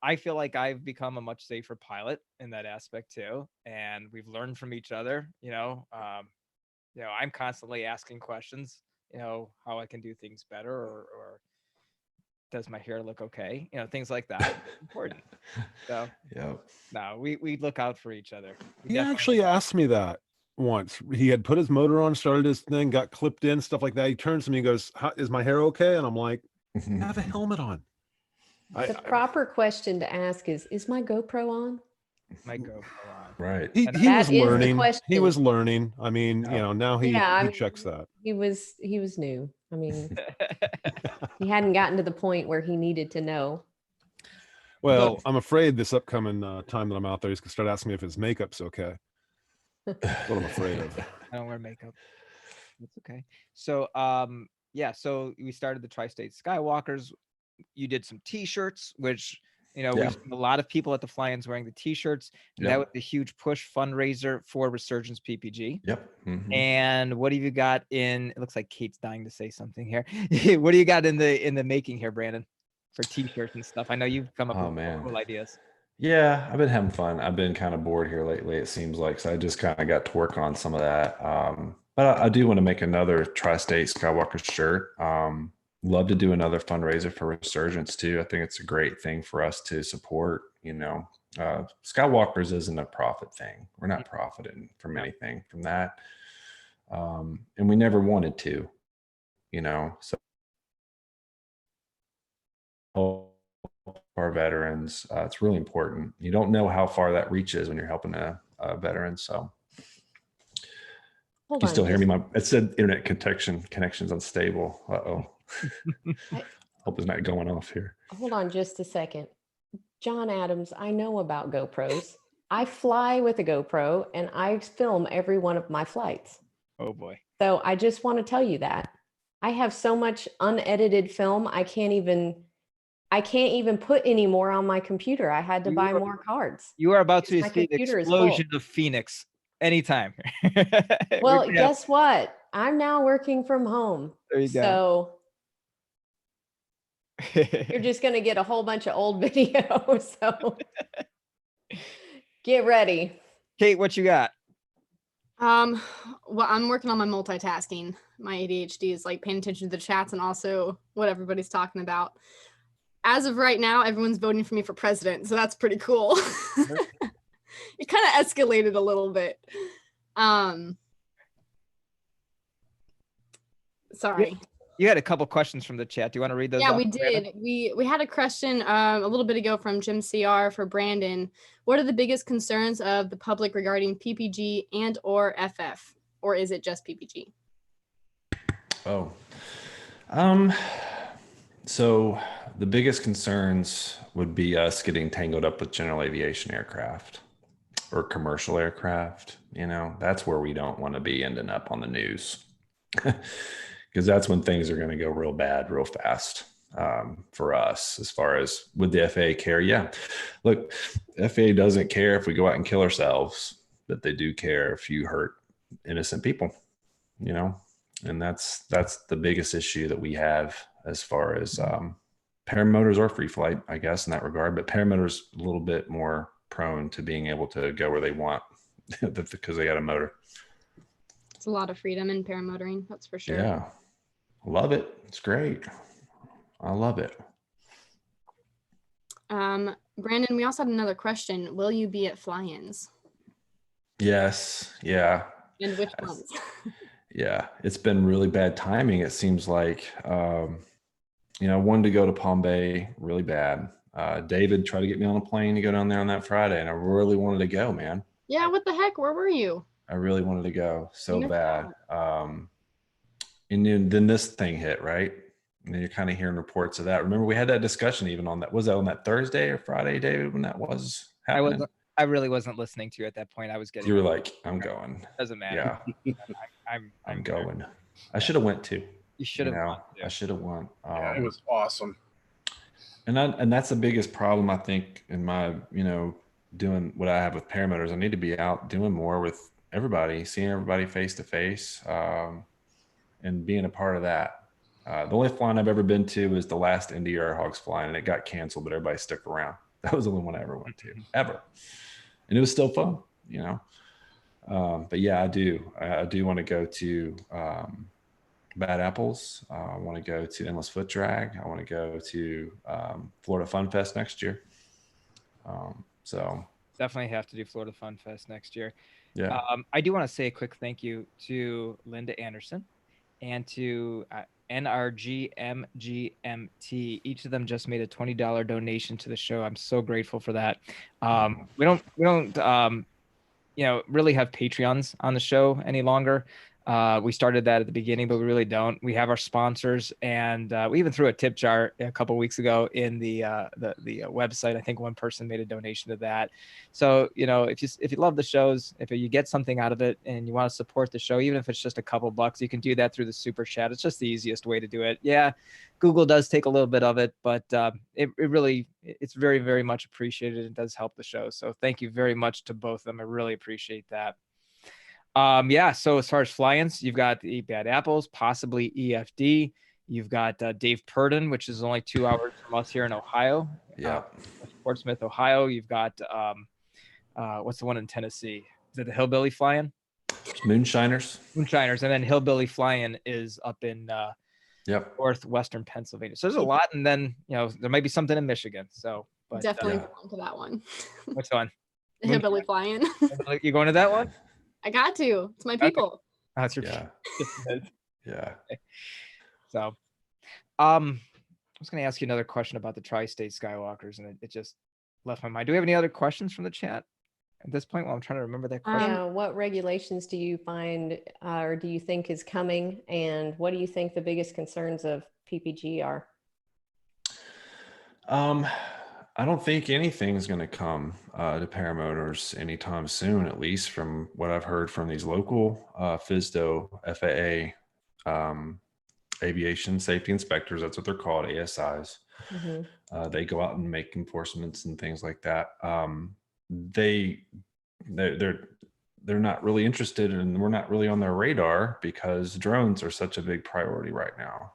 I feel like I've become a much safer pilot in that aspect too, and we've learned from each other. You know, I'm constantly asking questions. You know, how I can do things better, or does my hair look okay? You know, things like that. It's important. So Yeah. no, we look out for each other. We He definitely actually look out. asked me that once. He had put his motor on, started his thing, got clipped in, stuff like that. He turns to me and goes, "Is my hair okay?" And I'm like, "I have a helmet on." The proper question to ask is my GoPro on? My GoPro on. Right. He And was that is the learning. He question. was learning. I mean, you Yeah. know, now he Yeah, I mean, checks that. He was new. I mean, he hadn't gotten to the point where he needed to know. Well, I'm afraid this upcoming time that I'm out there, he's gonna start asking me if his makeup's okay. That's what I'm afraid of. I don't wear makeup. That's okay. So yeah, so we started the Tri-State Skywalkers. You did some t-shirts, which Yeah. we've seen a lot of people at the fly-ins wearing the t-shirts. And Yeah. that was a huge push fundraiser for Resurgence PPG. Yep. Mhm. And what have you got in? It looks like Kate's dying to say something here. What do you got in the making here, Brandon, for t-shirts and stuff? I know you've come up Oh, with man. cool ideas. Yeah, I've been having fun. I've been kind of bored here lately, it seems like. So I just kind of got to work on some of that. But I do want to make another Tri-State Skywalker shirt. Love to do another fundraiser for Resurgence too. I think it's a great thing for us to support. You know, Skywalkers isn't a profit thing. We're not profiting from anything from that. And we never wanted to. you know, so our veterans, it's really important. You don't know how far that reaches when you're helping a veteran. So Hold you on. still hear me? It said internet connection's unstable. I- Hope it's not going off here. Hold on just a second. John Adams, I know about GoPros. I fly with a GoPro and I film every one of my flights. Oh boy. So I just want to tell you that I have so much unedited film. I can't even put any more on my computer. I had to buy more cards. You are about to because my see the computer is full. explosion of Phoenix anytime. Well, guess what? I'm now working from home. There you go. So you're just going to get a whole bunch of old videos. So get ready. Kate, what you got? Well, I'm working on my multitasking. My ADHD is like paying attention to the chats and also what everybody's talking about. As of right now, everyone's voting for me for president, so that's pretty cool. It kind of escalated a little bit. Sorry. You had a couple questions from the chat. Do you want to read those? Yeah, off, we Brandon? did. We had a question a little bit ago from Jim CR for Brandon. What are the biggest concerns of the public regarding PPG and or FF, or is it just PPG? Oh, so the biggest concerns would be us getting tangled up with general aviation aircraft or commercial aircraft. You know, that's where we don't want to be ending up on the news. Because that's when things are going to go real bad real fast for us. As far as would the FAA care? Yeah, look, FAA doesn't care if we go out and kill ourselves, but they do care if you hurt innocent people, you know. And that's the biggest issue that we have as far as paramotors or free flight, I guess, in that regard. But paramotors a little bit more prone to being able to go where they want because they got a motor. It's a lot of freedom in paramotoring, that's for sure. Yeah. Love it. It's great. I love it. Brandon, we also had another question. Will you be at fly-ins? Yes. Yeah. And which ones? Yeah. It's been really bad timing. It seems like, you know, I wanted to go to Palm Bay really bad. David tried to get me on a plane to go down there on that Friday, and I really wanted to go, man. Yeah, what the heck? Where were you? I really wanted to go so bad. And then this thing hit, right? And then you're kind of hearing reports of that. Remember, we had that discussion even on that. Was that on that Thursday or Friday, David, when that was happening? I really wasn't listening to you at that point. I was getting. You were like, "I'm going." Doesn't matter. Yeah, I'm going. I should have went too. You should have. You know, I should have went. Yeah, it was awesome. And that's the biggest problem, I think, in my, you know, doing what I have with paramotors. I need to be out doing more with everybody, seeing everybody face to face, and being a part of that. The only flying I've ever been to was the last Indy Air Hogs flying, and it got canceled, but everybody stuck around. That was the only one I ever went to, ever. And it was still fun, you know. But yeah, I do want to go to Bad Apples. I want to go to Endless Foot Drag. I want to go to Florida Fun Fest next year. So Definitely have to do Florida Fun Fest next year. yeah. I do want to say a quick thank you to Linda Anderson and to NRGMGMT. Each of them just made a $20 donation to the show. I'm so grateful for that. We don't you know, really have Patreons on the show any longer. We started that at the beginning, but we really don't. We have our sponsors, and we even threw a tip jar a couple weeks ago in the website. I think one person made a donation to that. So, you know, if you love the shows, if you get something out of it and you want to support the show, even if it's just a couple bucks, you can do that through the super chat. It's just the easiest way to do it. Yeah, Google does take a little bit of it, but it's very, very much appreciated. It does help the show. So thank you very much to both of them. I really appreciate that. Yeah, so as far as fly-ins, you've got the Bad Apples, possibly EFD. You've got Dave Purdon, which is only 2 hours from us here in Ohio. Yeah. Portsmouth, Ohio. You've got what's the one in Tennessee? Is it the Hillbilly Fly-In? Moonshiners. And then Hillbilly Fly-In is up in northwestern Pennsylvania. So there's a lot, and then, you know, there might be something in Michigan. So but, definitely going to that one. Which one? The Hillbilly Fly-In. You going to that one? I got to. It's my people. Oh, that's your Yeah. Yeah. So, I was going to ask you another question about the Tri-State Skywalkers, and it just left my mind. Do we have any other questions from the chat at this point? While I'm trying to remember that question. Yeah, what regulations do you find or do you think is coming? And what do you think the biggest concerns of PPG are? I don't think anything's going to come to paramotors anytime soon, at least from what I've heard from these local FSDO, FAA, aviation safety inspectors. That's what they're called, ASIs. They go out and make enforcements and things like that. They're not really interested, and we're not really on their radar because drones are such a big priority right now.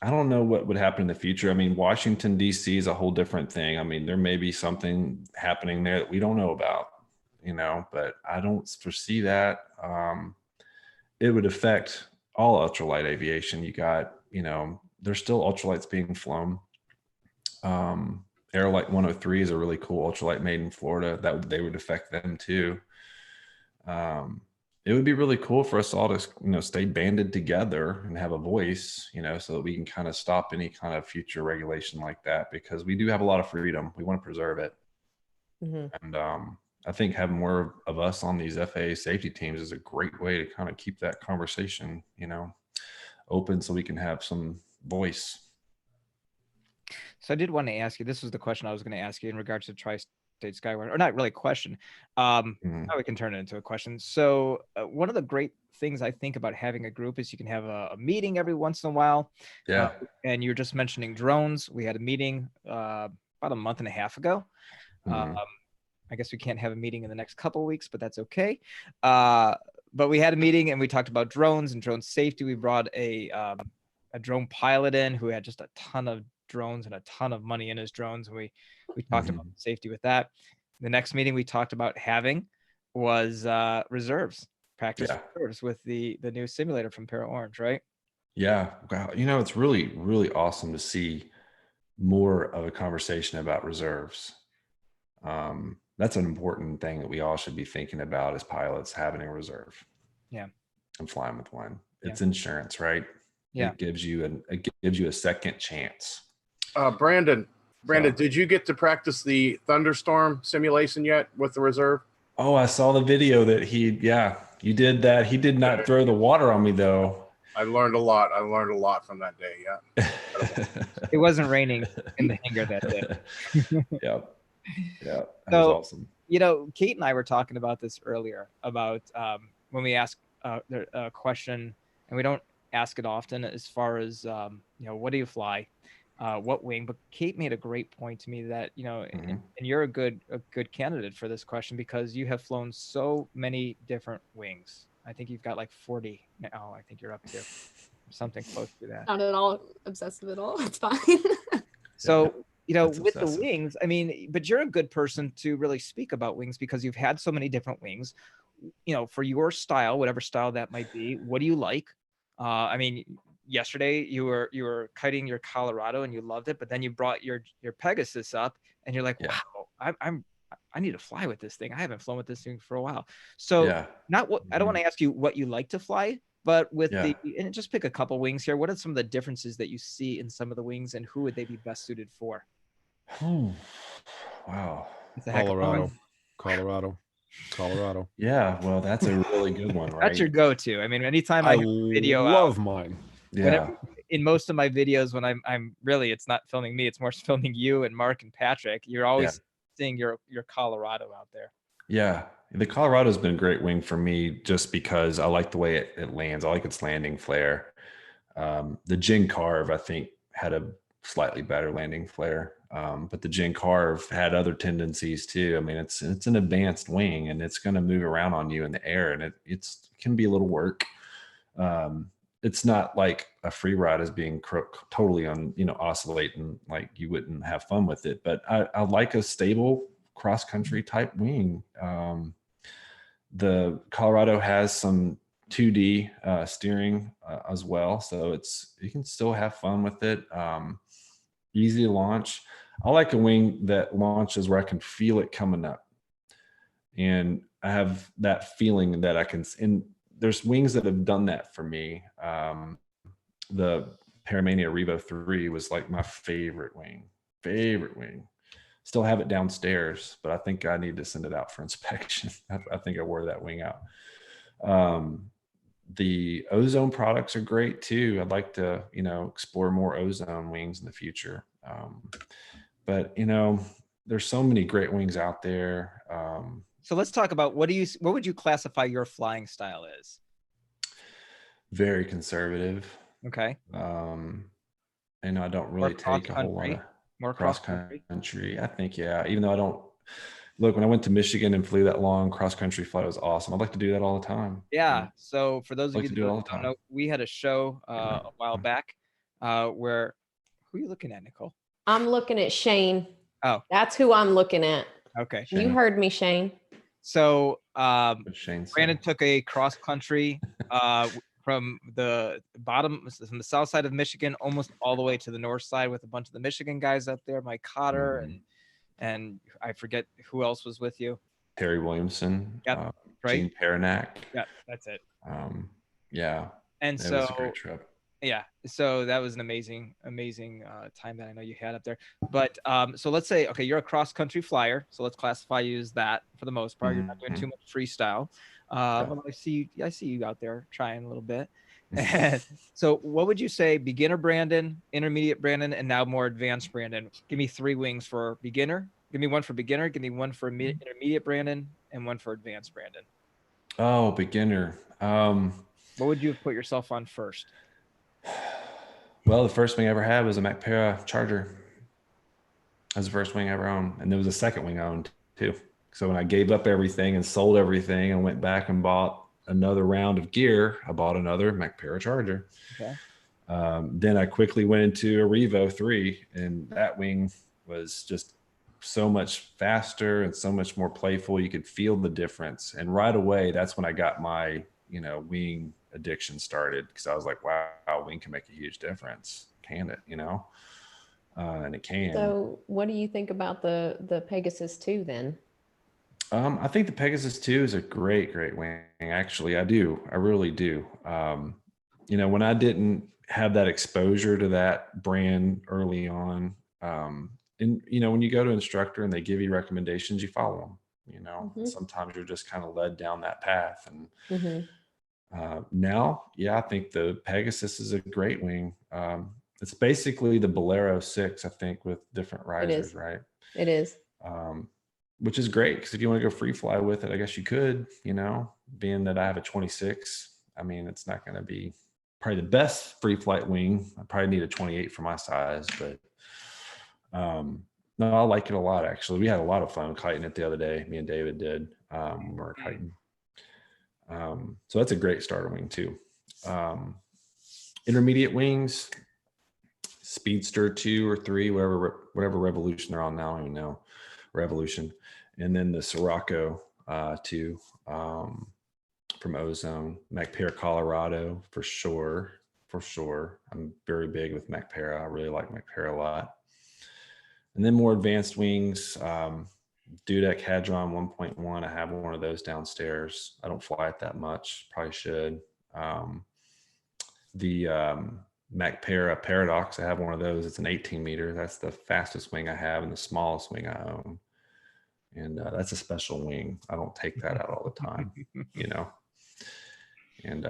I don't know what would happen in the future. I mean, Washington, D.C. is a whole different thing. I mean, there may be something happening there that we don't know about, but I don't foresee that. It would affect all ultralight aviation. You got, there's still ultralights being flown. Airlight 103 is a really cool ultralight made in Florida. They would affect them too. It would be really cool for us all to, stay banded together and have a voice, so that we can kind of stop any kind of future regulation like that, because we do have a lot of freedom. We want to preserve it. And I think having more of us on these FAA safety teams is a great way to kind of keep that conversation, open, so we can have some voice. So I did want to ask you, this was the question I was going to ask you in regards to Tri-State Skyward, or not really a question. Now we can turn it into a question. So one of the great things I think about having a group is you can have a meeting every once in a while. Yeah. And you're just mentioning drones. We had a meeting about a month and a half ago. I guess we can't have a meeting in the next couple of weeks, but that's okay. But we had a meeting and we talked about drones and drone safety. We brought a drone pilot in who had just a ton of drones and a ton of money in his drones. And we talked about safety with that. The next meeting we talked about having was reserves, practice reserves with the new simulator from Para Orange, right? Yeah. Wow. It's really, really awesome to see more of a conversation about reserves. That's an important thing that we all should be thinking about as pilots, having a reserve. Yeah. And flying with one. It's insurance, right? Yeah. It gives you a second chance. Brandon, did you get to practice the thunderstorm simulation yet with the reserve? Oh, I saw the video that you did that. He did not throw the water on me though. I learned a lot. From that day. Yeah. It wasn't raining in the hangar that day. Yep. Yeah. That was awesome. Kate and I were talking about this earlier about when we ask a question, and we don't ask it often, as far as what do you fly, what wing? But Kate made a great point to me that and you're a good candidate for this question because you have flown so many different wings. I think you've got like 40 now. I think you're up to something close to that. Not at all obsessive at all. It's fine. So with obsessive. the wings, I mean, but you're a good person to really speak about wings because you've had so many different wings. For your style, whatever style that might be, what do you like? I mean, yesterday you were kiting your Colorado and you loved it, but then you brought your Pegasus up and you're like, wow, I need to fly with this thing. I haven't flown with this thing for a while. So I don't want to ask you what you like to fly, but and just pick a couple wings here. What are some of the differences that you see in some of the wings, and who would they be best suited for? Wow. Colorado. Yeah, well, that's a really good one, right? That's your go-to. I mean, anytime I have a video love mine. Yeah. In most of my videos, when I'm really, it's not filming me, it's more filming you and Mark and Patrick. You're always seeing your Colorado out there. Yeah, the Colorado's been a great wing for me just because I like the way it lands. I like its landing flare. The Gin Carve, I think, had a slightly better landing flare. But the Gin Carve had other tendencies too. I mean, it's an advanced wing and it's going to move around on you in the air, and it can be a little work. It's not like a free ride as being totally on, oscillating, like you wouldn't have fun with it. But I like a stable cross country type wing. The Colorado has some 2D steering as well, so you can still have fun with it. Easy to launch. I like a wing that launches where I can feel it coming up, and I have that feeling that I can. And there's wings that have done that for me. the Paramania Revo 3 was like my favorite wing. Still have it downstairs, but I think I need to send it out for inspection. I think I wore that wing out. The ozone products are great too. I'd like to, explore more ozone wings in the future. But there's so many great wings out there. So let's talk about what would you classify your flying style as? Very conservative. Okay. I don't really take a whole lot of more cross country. I think, yeah, even though I don't look, when I went to Michigan and flew that long cross country flight, it was awesome. I'd like to do that all the time. Yeah. So for those of Like you to that do it all the don't time. know, we had a show a while back where, who are you looking at, Nicole? I'm looking at Shane. Oh, that's who I'm looking at. Okay. You heard me, Shane. So Shane Brandon took a cross country from the south side of Michigan almost all the way to the north side with a bunch of the Michigan guys up there, Mike Cotter and I forget who else was with you. Terry Williamson, Yep, right. Gene Paranack. Yeah, that's it. Yeah. And it so was a great trip. Yeah, so that was an amazing time that I know you had up there. But so let's say, okay, you're a cross country flyer, so let's classify you as that for the most part. You're not doing too much freestyle. But I see you out there trying a little bit. And so what would you say, beginner Brandon, intermediate Brandon, and now more advanced Brandon? Give me 3 wings for beginner. Give me one for beginner. Give me one for intermediate Brandon, and one for advanced Brandon. Oh, beginner. What would you have put yourself on first? Well, the first wing I ever had was a McPera Charger. That was the first wing I ever owned. And there was a second wing I owned too. So when I gave up everything and sold everything and went back and bought another round of gear, I bought another McPera Charger. Okay. Then I quickly went into a Revo 3, and that wing was just so much faster and so much more playful. You could feel the difference. And right away, that's when I got my, wing addiction started, because I was like, wow, wing can make a huge difference. Can it, and it can. So what do you think about the Pegasus 2 then? I think the Pegasus 2 is a great wing. Actually, I do. I really do. When I didn't have that exposure to that brand early on, and when you go to an instructor and they give you recommendations, you follow them. Sometimes you're just kind of led down that path. And now, I think the Pegasus is a great wing. It's basically the Bolero 6, I think, with different risers, right? It is. Which is great, because if you want to go free fly with it, I guess you could, being that I have a 26. I mean, it's not going to be probably the best free flight wing. I probably need a 28 for my size, but no, I like it a lot, actually. We had a lot of fun kiting it the other day. Me and David did when we were kiting. So that's a great starter wing too. Intermediate wings, Speedster 2 or 3, whatever Revolution they're on now, I don't even know. Revolution. And then the Sirocco 2 from Ozone, McPera Colorado for sure. I'm very big with McPera. I really like McPera a lot. And then more advanced wings, Dudek Hadron 1.1. I have one of those downstairs. I don't fly it that much. Probably should. The McPera Paradox, I have one of those. It's an 18 meter. That's the fastest wing I have and the smallest wing I own. And that's a special wing. I don't take that out all the time, And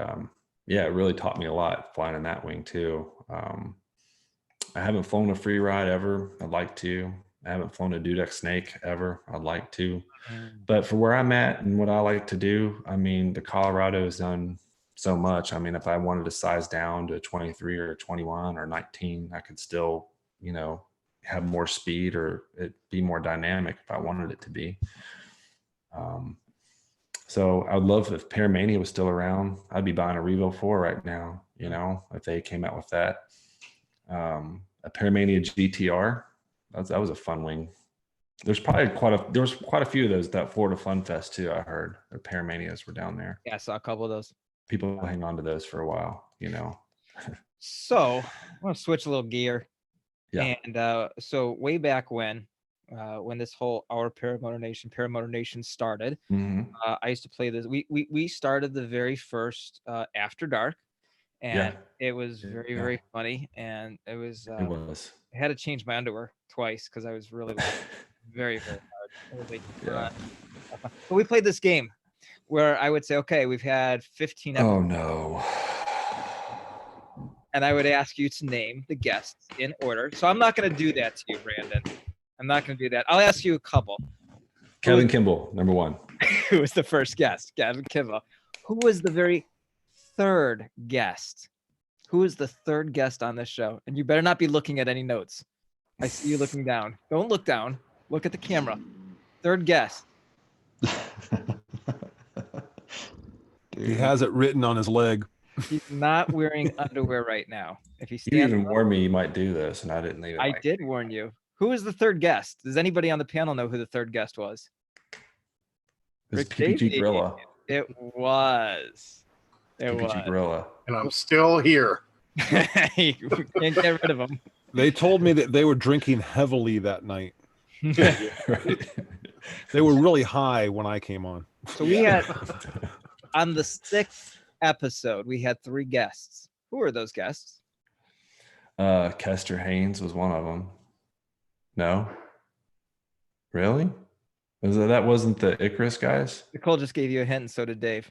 it really taught me a lot flying in that wing too. I haven't flown a free ride ever. I'd like to. I haven't flown a Dudek Snake ever. I'd like to. But for where I'm at and what I like to do, I mean, the Colorado has done so much. I mean, if I wanted to size down to a 23 or a 21 or 19, I could still, have more speed or it be more dynamic if I wanted it to be. So I would love if Paramania was still around. I'd be buying a Revo 4 right now, if they came out with that. A Paramania GTR, that was a fun wing. There's probably quite a few of those that Florida Fun Fest too. I heard the Paramanias were down there. Yeah, I saw a couple of those. People hang on to those for a while, So I want to switch a little gear. Yeah. And so way back when this whole Our Paramotor Nation started, I used to play this. We started the very first After Dark, and Yeah. it was very, Yeah. very funny. And it was, It was. I had to change my underwear twice because I was really laughing very, very hard. It was Yeah. but we played this game where I would say, okay, we've had 15 episodes, Oh no. and I would ask you to name the guests in order. So I'm not going to do that to you, Brandon. I'm not going to do that. I'll ask you a couple. Kevin Kimball, number 1. Who was the first guest? Gavin Kimball. Who was the very third guest? Who is the third guest on this show? And you better not be looking at any notes. I see you looking down. Don't look down. Look at the camera. Third guest. He has it written on his leg. He's not wearing underwear right now. If he You stands even up, warned me you might do this, and I didn't even. I did warn you. Who is the third guest? Does anybody on the panel know who the third guest was? It's Rick PPG Davies. Gorilla. It was. It PPG was. Gorilla. And I'm still here. You can't get rid of him. They told me that they were drinking heavily that night. Right. They were really high when I came on. So we had on the 6th episode, we had 3 guests. Who are those guests? Kester Haynes was one of them. No, really? That wasn't the Icarus guys? Nicole just gave you a hint, and so did Dave.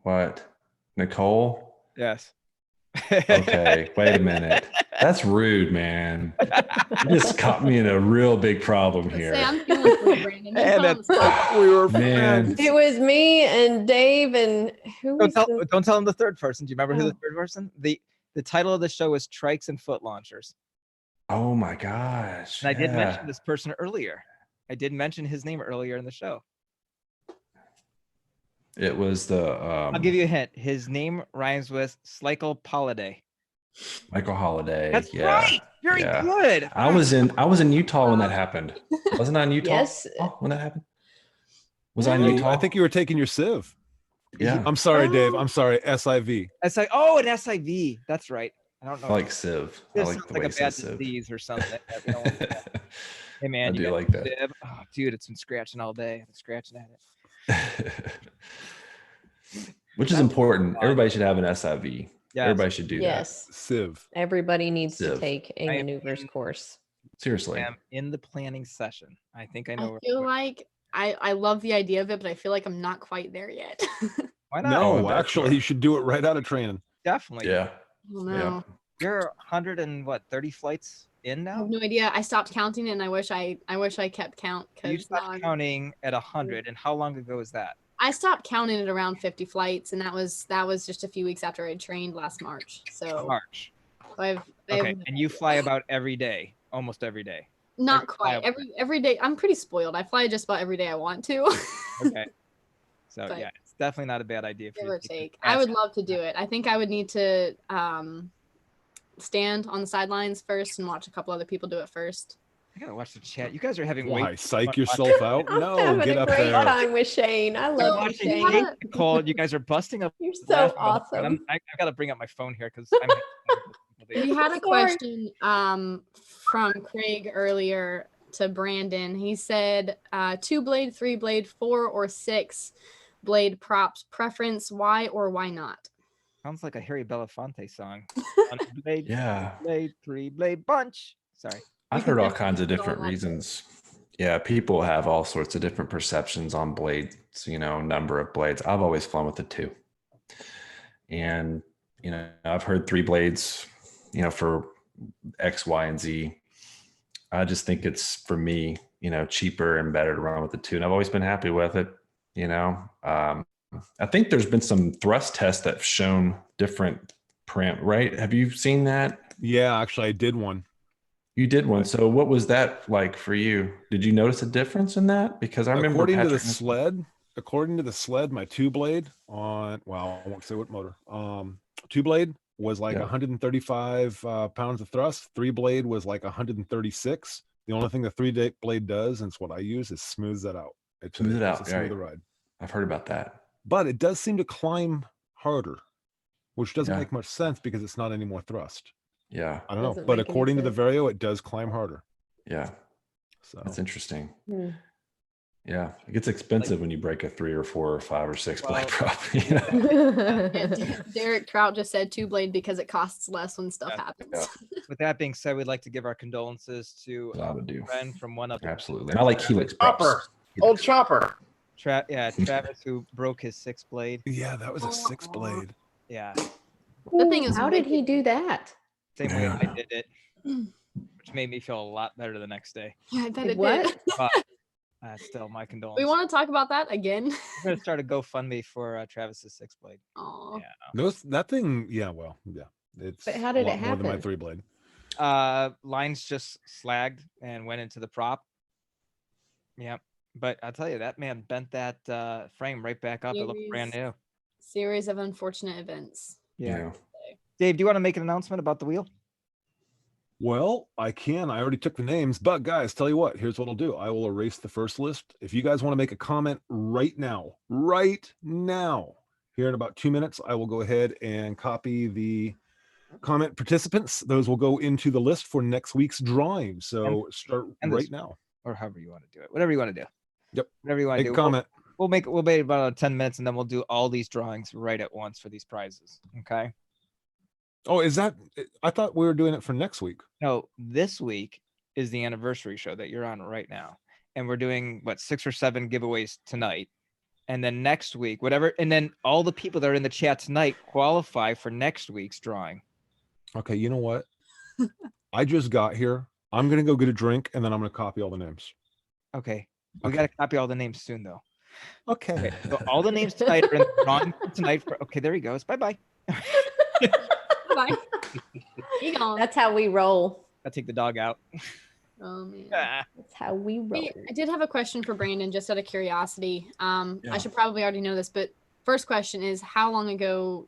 What? Nicole? Yes. Okay, wait a minute. That's rude, man. You just caught me in a real big problem here. Say, I'm feeling for you, Brandon. Don't And call him a spy. We were Man. friends. It was me and Dave and who was Don't tell him the third person. Do you remember who the Oh. third person? The title of the show was Trikes and Foot Launchers. Oh my gosh. And I did yeah. mention this person earlier. I did mention his name earlier in the show. It was the I'll give you a hint. His name rhymes with Slikel Holiday. Michael Holiday. That's yeah. right. Very yeah. good. I was in Utah when that happened. Wasn't I in Utah? Yes. When that happened? Was I in Utah? I think you were taking your sieve. Yeah. I'm sorry, Dave. I'm sorry. SIV. It's like, oh, an SIV. That's right. I don't know. I like Civ. I This like sounds the like way a it bad says Civ. disease or something. that we don't want to- Hey man, I you do got like a that. bib? Oh, dude, it's been scratching all day. I'm scratching at it. Which is That's important. fun. Everybody should have an SIV. Yes. Everybody should do Yes. Civ. Everybody needs to Civ. take a I maneuvers am- course. that. Seriously. I'm in the planning session. I think I know. I where feel we're- like I love the idea of it, but I feel like I'm not quite there yet. Why not? No, that's actually, fair. you should do it right out of training. Definitely. Yeah. I don't Yeah. know. You're 130 flights in I now. have no idea. I stopped counting, and I wish I kept count You because stopped counting at 100, and how long ago was that? I stopped counting at around 50 flights, and that was just a few weeks after I trained last March. So March. I Okay, have and you fly about every day, almost every day. not every quite fly- every day. I'm pretty spoiled. I fly just about every day I want to. Okay. So But- yeah, it's definitely not a bad idea for Give you or to take. ask- I would love to do it. I think I would need to stand on the sidelines first and watch a couple other people do it first. I gotta watch the chat. You guys are having Why? way Psych much- yourself out? I'm No, having get a up great there. time with Shane. I I'm love you, watching Yeah. Shane. Kate, Nicole. You guys are busting up. You're so laughing on the phone. awesome. I've got to bring up my phone here because I'm. We had a Sorry. question from Craig earlier to Brandon. He said 2-blade, 3-blade, 4 or 6-blade props preference. Why or why not? Sounds like a Harry Belafonte song. 1 blade, Yeah. 2 blade, 3 blade bunch. Sorry. I've heard all Different kinds of people different like it. reasons. Yeah, people have all sorts of different perceptions on blades, number of blades. I've always flown with the 2. And, I've heard 3 blades, for X, Y, and Z. I just think it's, for me, cheaper and better to run with the 2. And I've always been happy with it, I think there's been some thrust tests that have shown different right? Have you seen that? Yeah, actually, I did one. You did one. So what was that like for you? Did you notice a difference in that? Because I remember According to the Patrick- sled, my 2-blade on, well, I won't say what motor. 2-blade was like Yeah. 135 pounds of thrust. 3-blade was like 136. The only thing the 3-blade does, and it's what I use, is smooths that out. Smooth it out, It's a right. smoother ride. I've heard about that. But it does seem to climb harder, which doesn't Yeah. make much sense because it's not any more thrust. Yeah. I don't know, Doesn't but make any according to the sense. Vario, it does climb harder. Yeah. So That's interesting. Hmm. Yeah, it gets expensive when you break a 3 or 4 or 5 or 6 blade Well, prop. You know? Derek Trout just said 2 blade because it costs less when stuff Yeah. happens. Yeah. With that being said, we'd like to give our condolences to That's what I would do. friend from one of the Absolutely. And I like helix props. Chopper, old Chopper. Travis who broke his 6th blade. Yeah, that was a 6 Aw. blade. Yeah, The thing is, how did he do that? same way Yeah. I did it, which made me feel a lot better the next day. Yeah, I bet it What? did. But still, my condolences. We want to talk about that again. We're gonna start a GoFundMe for Travis's 6th blade. Oh, Yeah. That thing, yeah, well, yeah. It's But how a did lot it more than my happen? 3 blade. Lines just slagged and went into the prop. Yep. But I'll tell you, that man bent that frame right back up. It looked brand new. series of unfortunate events. Yeah. Dave, do you want to make an announcement about the wheel? Well, I can. I already took the names, but guys, tell you what, here's what I'll do. I will erase the first list. If you guys want to make a comment right now, here in about 2 minutes, I will go ahead and copy the comment participants. Those will go into the list for next week's drawing. So start and right this- now. Or however you want to do it. Whatever you want to do. Yep. Whatever you want to Make do. a comment. We'll wait about 10 minutes and then we'll do all these drawings right at once for these prizes. Okay. Oh, is that? I thought we were doing it for next week. No, this week is the anniversary show that you're on right now. And we're doing 6 or 7 giveaways tonight. And then next week, whatever. And then all the people that are in the chat tonight qualify for next week's drawing. Okay, you know what? I just got here. I'm gonna go get a drink and then I'm gonna copy all the names. Okay. We Okay. got to copy all the names soon, though. Okay. Okay. So all the names tonight are in the drawing for tonight. Okay, there he goes. Bye-bye. Bye. He gone. That's how we roll. I'll take the dog out. Oh man. Ah. That's how we roll. Hey, I did have a question for Brandon, just out of curiosity. Yeah. I should probably already know this, but first question is, how long ago?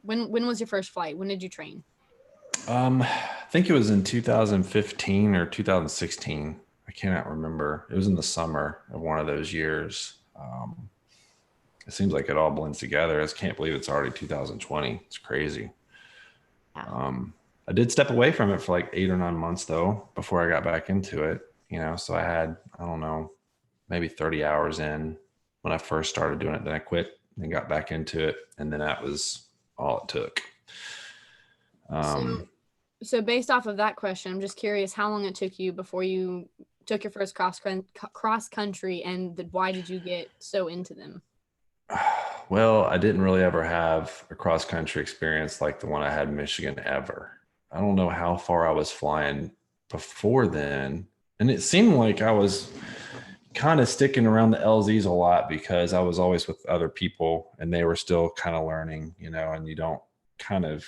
When was your first flight? When did you train? I think it was in 2015 or 2016. I cannot remember. It was in the summer of one of those years. It seems like it all blends together. I just can't believe it's already 2020. It's crazy. I did step away from it for like 8 or 9 months though, before I got back into it, so I had, I don't know, maybe 30 hours in when I first started doing it. Then I quit and got back into it. And then that was all it took. So based off of that question, I'm just curious how long it took you before you took your first cross country, and why did you get so into them? Well, I didn't really ever have a cross country experience like the one I had in Michigan ever. I don't know how far I was flying before then. And it seemed like I was kind of sticking around the LZs a lot because I was always with other people and they were still kind of learning, and you don't kind of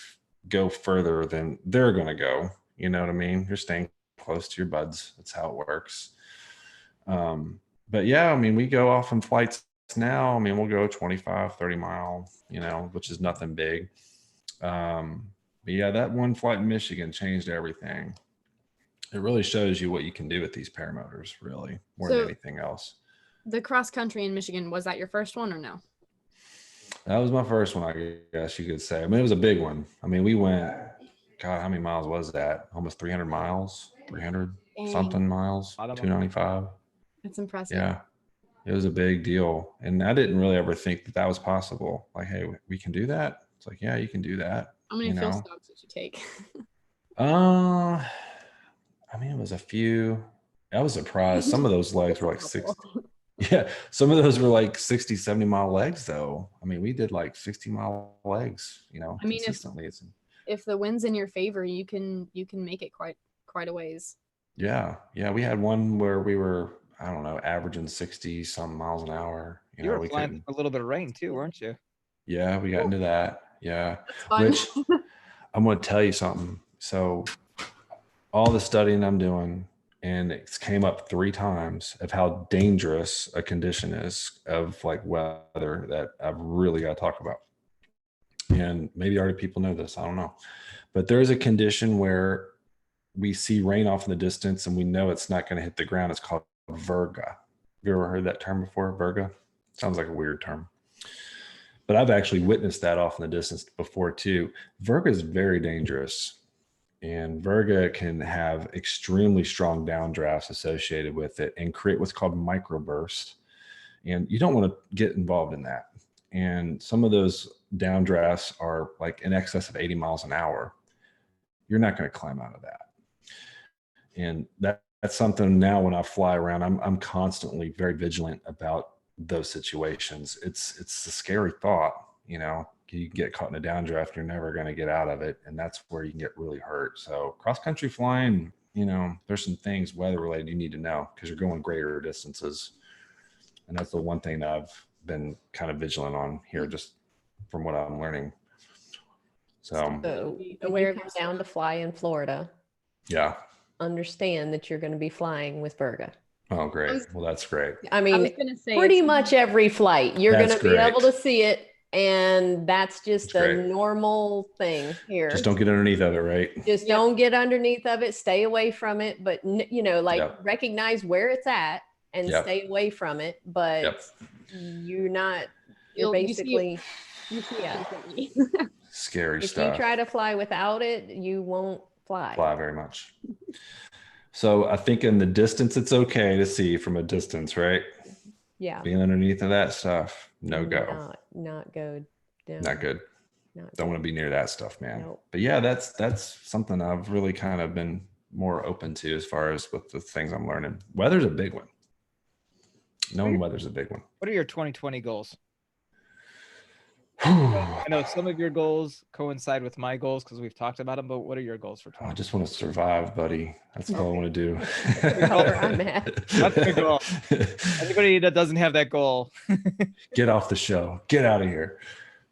go further than they're going to go. You know what I mean? You're staying close to your buds. That's how it works. But yeah, we go off on flights now. We'll go 25, 30 mile, which is nothing big. But yeah, that one flight in Michigan changed everything. It really shows you what you can do with these paramotors, really, more than anything else. The cross country in Michigan, was that your first one or no? That was my first one, I guess you could say. It was a big one. We went, God, how many miles was that? Almost 300 miles, 300 something miles, 295. That's impressive. Yeah, it was a big deal. And I didn't really ever think that was possible. Like, hey, we can do that. It's like, yeah, you can do that. How many fill stops did you take? It was a few. I was surprised. Some of those legs were like 60. Yeah, some of those were like 60, 70 mile legs though. We did like 60-mile legs, consistently. If the wind's in your favor, you can make it quite a ways. Yeah. We had one where we were, I don't know, averaging 60 some miles an hour. You were flying a little bit of rain too, weren't you? Yeah, we got into that. Yeah. That's fun. Which I'm going to tell you something. So all the studying I'm doing, and it came up 3 times of how dangerous a condition is of like weather that I've really got to talk about. And maybe already people know this, I don't know. But there is a condition where we see rain off in the distance and we know it's not going to hit the ground. It's called virga. Have you ever heard that term before? Virga? Sounds like a weird term. But I've actually witnessed that off in the distance before too. Virga is very dangerous. And Virga can have extremely strong downdrafts associated with it and create what's called microburst. And you don't want to get involved in that. And some of those downdrafts are like in excess of 80 miles an hour. You're not going to climb out of that. And that's something now when I fly around, I'm constantly very vigilant about those situations. It's a scary thought, you know, you get caught in a downdraft, you're never going to get out of it. And that's where you can get really hurt. So cross country flying, you know, there's some things weather related you need to know because you're going greater distances. And that's the one thing that I've been kind of vigilant on here, just from what I'm learning. So when you come down to fly in Florida, yeah, understand that you're going to be flying with Virga. Oh, great. Well, that's great. I mean, pretty much every flight, you're going to be able to see it. And that's just a normal thing here. Just don't get underneath of it, right? Just don't get underneath of it. Stay away from it. But, you know, like recognize where it's at and stay away from it. But you're not, you're basically, you see it. Scary if stuff. If you try to fly without it, you won't fly very much. So I think in the distance, it's okay to see from a distance, right? Yeah. Being underneath of that stuff, no go. Not good. No. Not good. Don't want to be near that stuff, man. Nope. But yeah, that's something I've really kind of been more open to as far as with the things I'm learning. Weather's a big one. Knowing weather's a big one. What are your 2020 goals? I know some of your goals coincide with my goals because we've talked about them, but what are your goals for 2020? I just want to survive, buddy. That's all I want to do. I'm at. That's the goal. Anybody that doesn't have that goal, get off the show. Get out of here.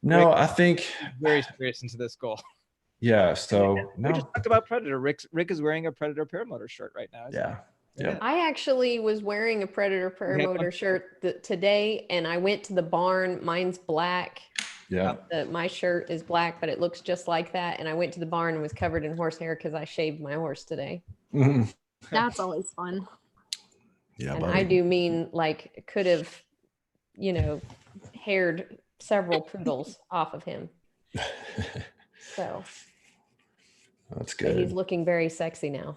No, Rick, I think very serious into this goal. Yeah. So we just talked about Predator. Rick is wearing a Predator Paramotor shirt right now. Yeah. I actually was wearing a Predator Paramotor shirt today, and I went to the barn. Mine's black. Yeah. My shirt is black, but it looks just like that. And I went to the barn and was covered in horsehair because I shaved my horse today. Mm-hmm. That's always fun. Yeah. And buddy. I do mean like could have, you know, haired several poodles off of him. So that's good. He's looking very sexy now.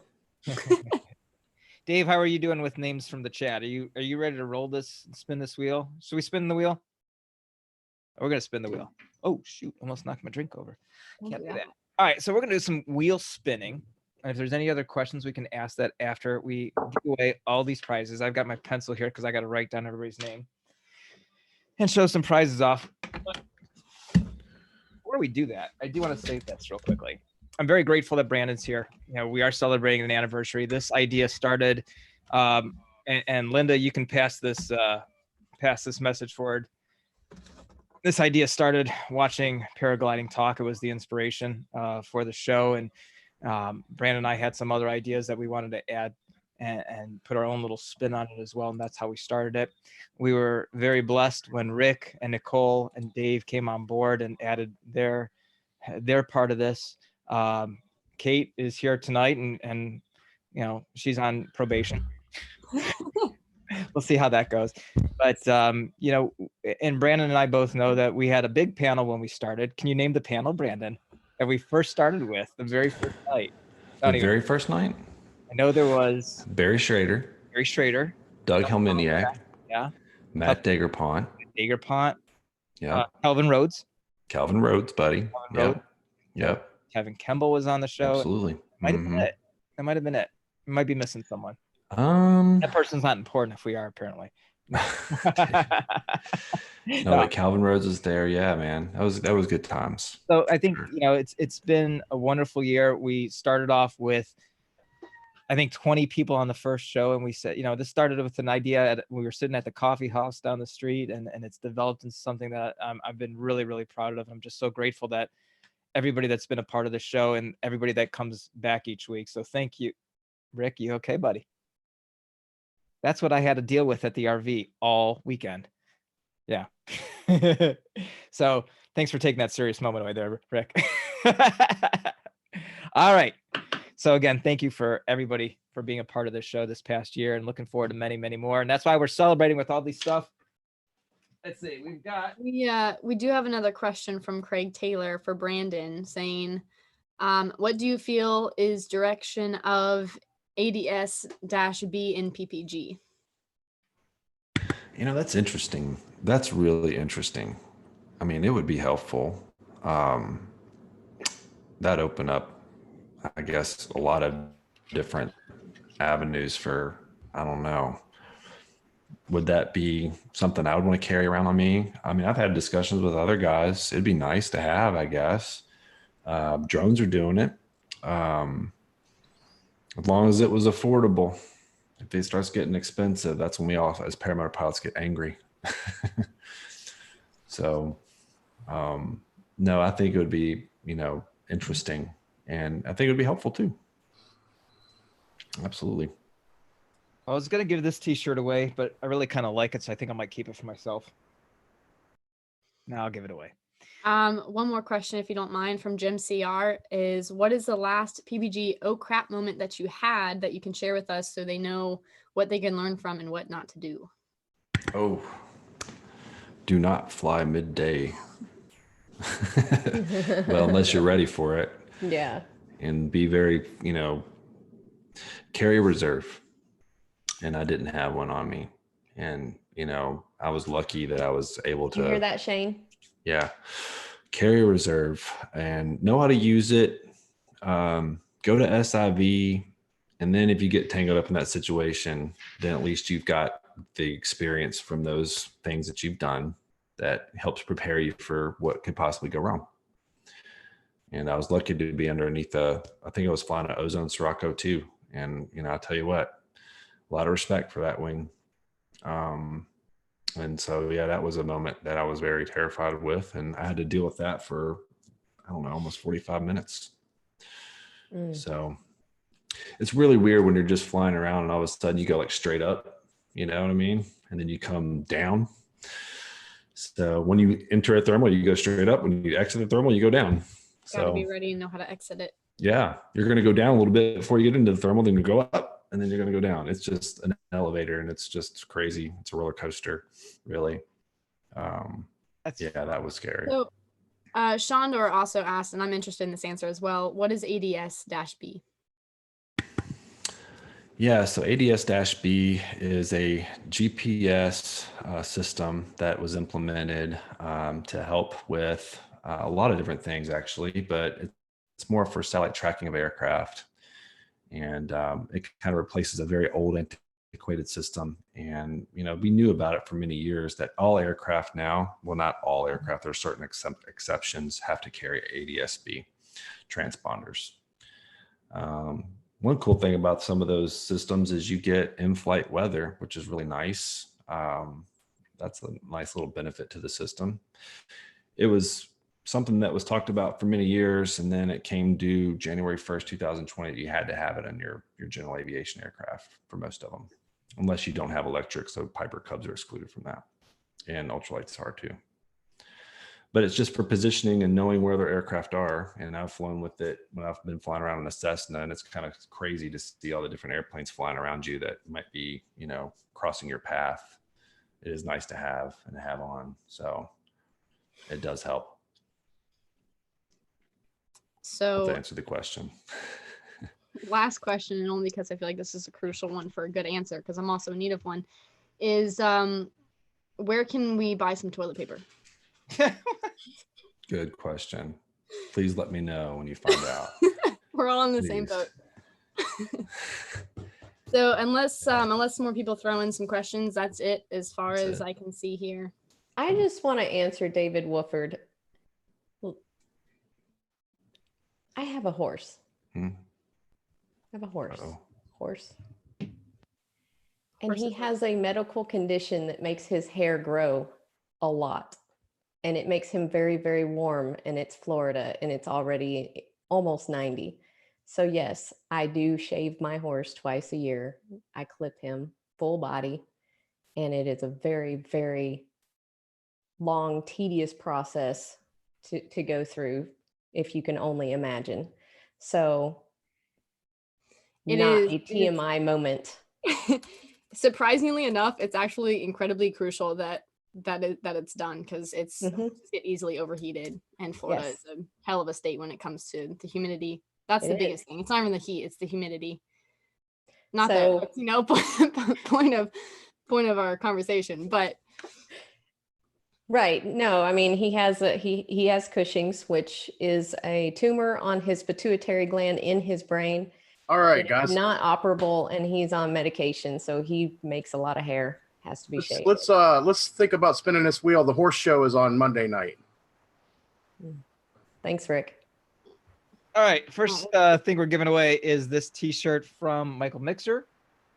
Dave, how are you doing with names from the chat? Are you ready to roll this and spin this wheel? Should we spin the wheel? We're going to spin the wheel. Oh, shoot. Almost knocked my drink over. Can't do that. All right. So we're going to do some wheel spinning. And if there's any other questions, we can ask that after we give away all these prizes. I've got my pencil here because I got to write down everybody's name and show some prizes off. Before we do that, I do want to say this real quickly. I'm very grateful that Brandon's here. You know, we are celebrating an anniversary. This idea started, and Linda, you can pass this message forward. This idea started watching Paragliding Talk. It was the inspiration for the show. And Brandon and I had some other ideas that we wanted to add and put our own little spin on it as well. And that's how we started it. We were very blessed when Rick and Nicole and Dave came on board and added their part of this. Kate is here tonight and you know, she's on probation. We'll see how that goes. But, you know, and Brandon and I both know that we had a big panel when we started. Can you name the panel, Brandon, that we first started with the very first night? Very first night? I know there was Barry Schrader, Doug Helminiak, Matt Dagerpont, Calvin Rhodes, buddy. Yep. Kevin Kemble was on the show. Absolutely. Might have been it. That might have been it. We might be missing someone. That person's not important if we are, apparently. Like Calvin Rhodes is there. Yeah, man. That was good times. So I think, you know, it's been a wonderful year. We started off with, I think, 20 people on the first show. And we said, you know, this started with an idea. We were sitting at the coffee house down the street, and it's developed into something that I've been really, really proud of. I'm just so grateful that everybody that's been a part of the show and everybody that comes back each week. So thank you. Rick, you okay, buddy? That's what I had to deal with at the RV all weekend. Yeah. So thanks for taking that serious moment away there, Rick. All right. So again, thank you for everybody for being a part of this show this past year, and looking forward to many, many more. And that's why we're celebrating with all these stuff. Let's see. We do have another question from Craig Taylor for Brandon saying, What do you feel is direction of ADS-B in PPG? You know, that's interesting. That's really interesting. I mean, it would be helpful. That opened up, I guess, a lot of different avenues for, I don't know. Would that be something I would want to carry around on me? I mean, I've had discussions with other guys. It'd be nice to have, I guess. Drones are doing it. As long as it was affordable. If it starts getting expensive, that's when we all, as Paramotor pilots, get angry. So, no, I think it would be, interesting, and I think it would be helpful too. Absolutely. I was gonna give this T-shirt away, but I really kind of like it, so I think I might keep it for myself. Now I'll give it away. One more question, if you don't mind, from Jim CR is, what is the last PBG oh crap moment that you had that you can share with us so they know what they can learn from and what not to do? Oh, do not fly midday. Well, unless you're ready for it. Yeah. And be very, carry a reserve. And I didn't have one on me. And, I was lucky that I was able to. You hear that, Shane? Yeah. Carry a reserve and know how to use it. Go to SIV. And then if you get tangled up in that situation, then at least you've got the experience from those things that you've done that helps prepare you for what could possibly go wrong. And I was lucky to be underneath I think I was flying an Ozone Sirocco too. And, I'll tell you what, a lot of respect for that wing. And so, yeah, that was a moment that I was very terrified with. And I had to deal with that for, I don't know, almost 45 minutes. So it's really weird when you're just flying around and all of a sudden you go like straight up, you know what I mean? And then you come down. So when you enter a thermal, you go straight up. When you exit the thermal, you go down. Gotta be ready and know how to exit it. Yeah, you're going to go down a little bit before you get into the thermal, then you go up, and then you're going to go down. It's just an elevator, and it's just crazy. It's a roller coaster, really. Yeah, that was scary. So, Shondor also asked, and I'm interested in this answer as well, what is ADS-B? Yeah, so ADS-B is a GPS system that was implemented to help with a lot of different things, actually, but it's more for satellite tracking of aircraft. And it kind of replaces a very old, antiquated system. And, we knew about it for many years that all aircraft now, well, not all aircraft, there are certain exceptions, have to carry ADS-B transponders. One cool thing about some of those systems is you get in-flight weather, which is really nice. That's a nice little benefit to the system. It was something that was talked about for many years, and then it came due January 1st, 2020. You had to have it on your general aviation aircraft for most of them, unless you don't have electric. So Piper Cubs are excluded from that, and ultralights are too. But it's just for positioning and knowing where their aircraft are. And I've flown with it when I've been flying around in a Cessna, and it's kind of crazy to see all the different airplanes flying around you that might be, crossing your path. It is nice to have and have on. So it does help. So to answer the question. Last question, and only because I feel like this is a crucial one for a good answer, because I'm also in need of one, is where can we buy some toilet paper? Good question. Please let me know when you find out. We're all in the same boat. So unless more people throw in some questions, that's it as far as I can see here. I just want to answer David Wooford. I have a horse. I have a horse. Horse. And he has a medical condition that makes his hair grow a lot. And it makes him very, very warm. And it's Florida, and it's already almost 90. So yes, I do shave my horse twice a year. I clip him full body. And it is a very, very long, tedious process to go through, if you can only imagine. So it is a TMI moment. Surprisingly enough, it's actually incredibly crucial that that it's done, because it's Mhm. get easily overheated, and Florida Yes. is a hell of a state when it comes to the humidity. That's the It biggest is. thing. It's not even the heat, it's the humidity. Not So- that, point of our conversation, but Right. No, I mean, he has Cushing's, which is a tumor on his pituitary gland in his brain. All right, It's guys. not operable, and he's on medication, so he makes a lot of hair. Has to be shaved. Let's think about spinning this wheel. The horse show is on Monday night. Thanks, Rick. All right, first thing we're giving away is this T-shirt from Michael Mixer,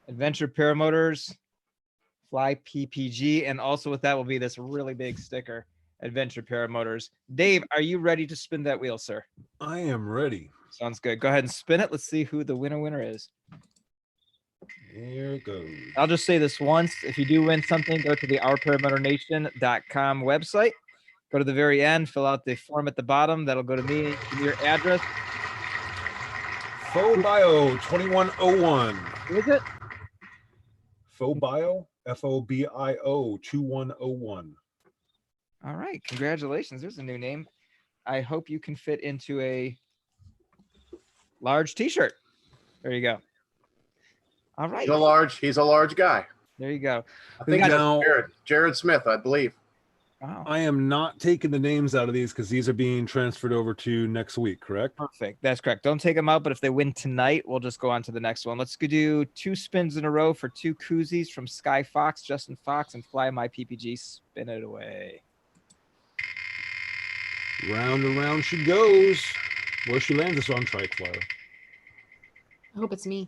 Adventure Paramotors, Fly PPG, and also with that will be this really big sticker, Adventure Paramotors. Dave, are you ready to spin that wheel, sir? I am ready. Sounds good. Go ahead and spin it. Let's see who the winner is. Here it goes. I'll just say this once. If you do win something, go to the ourparamotornation.com website. Go to the very end, fill out the form at the bottom. That'll go to me. Give me your address. Phobio 2101. Who is it? Phobio, FOBIO 2101. All right. Congratulations. There's a new name. I hope you can fit into a large T-shirt. There you go. All right. He's a large guy. There you go. I We think got- that's Now- Jared Smith, I believe. Wow. I am not taking the names out of these because these are being transferred over to next week, correct? Perfect. That's correct. Don't take them out, but if they win tonight, we'll just go on to the next one. Let's go do 2 spins in a row for 2 koozies from Sky Fox, Justin Fox, and Fly My PPG. Spin it away. Round and round she goes. Where she lands is on Triclare. I hope it's me.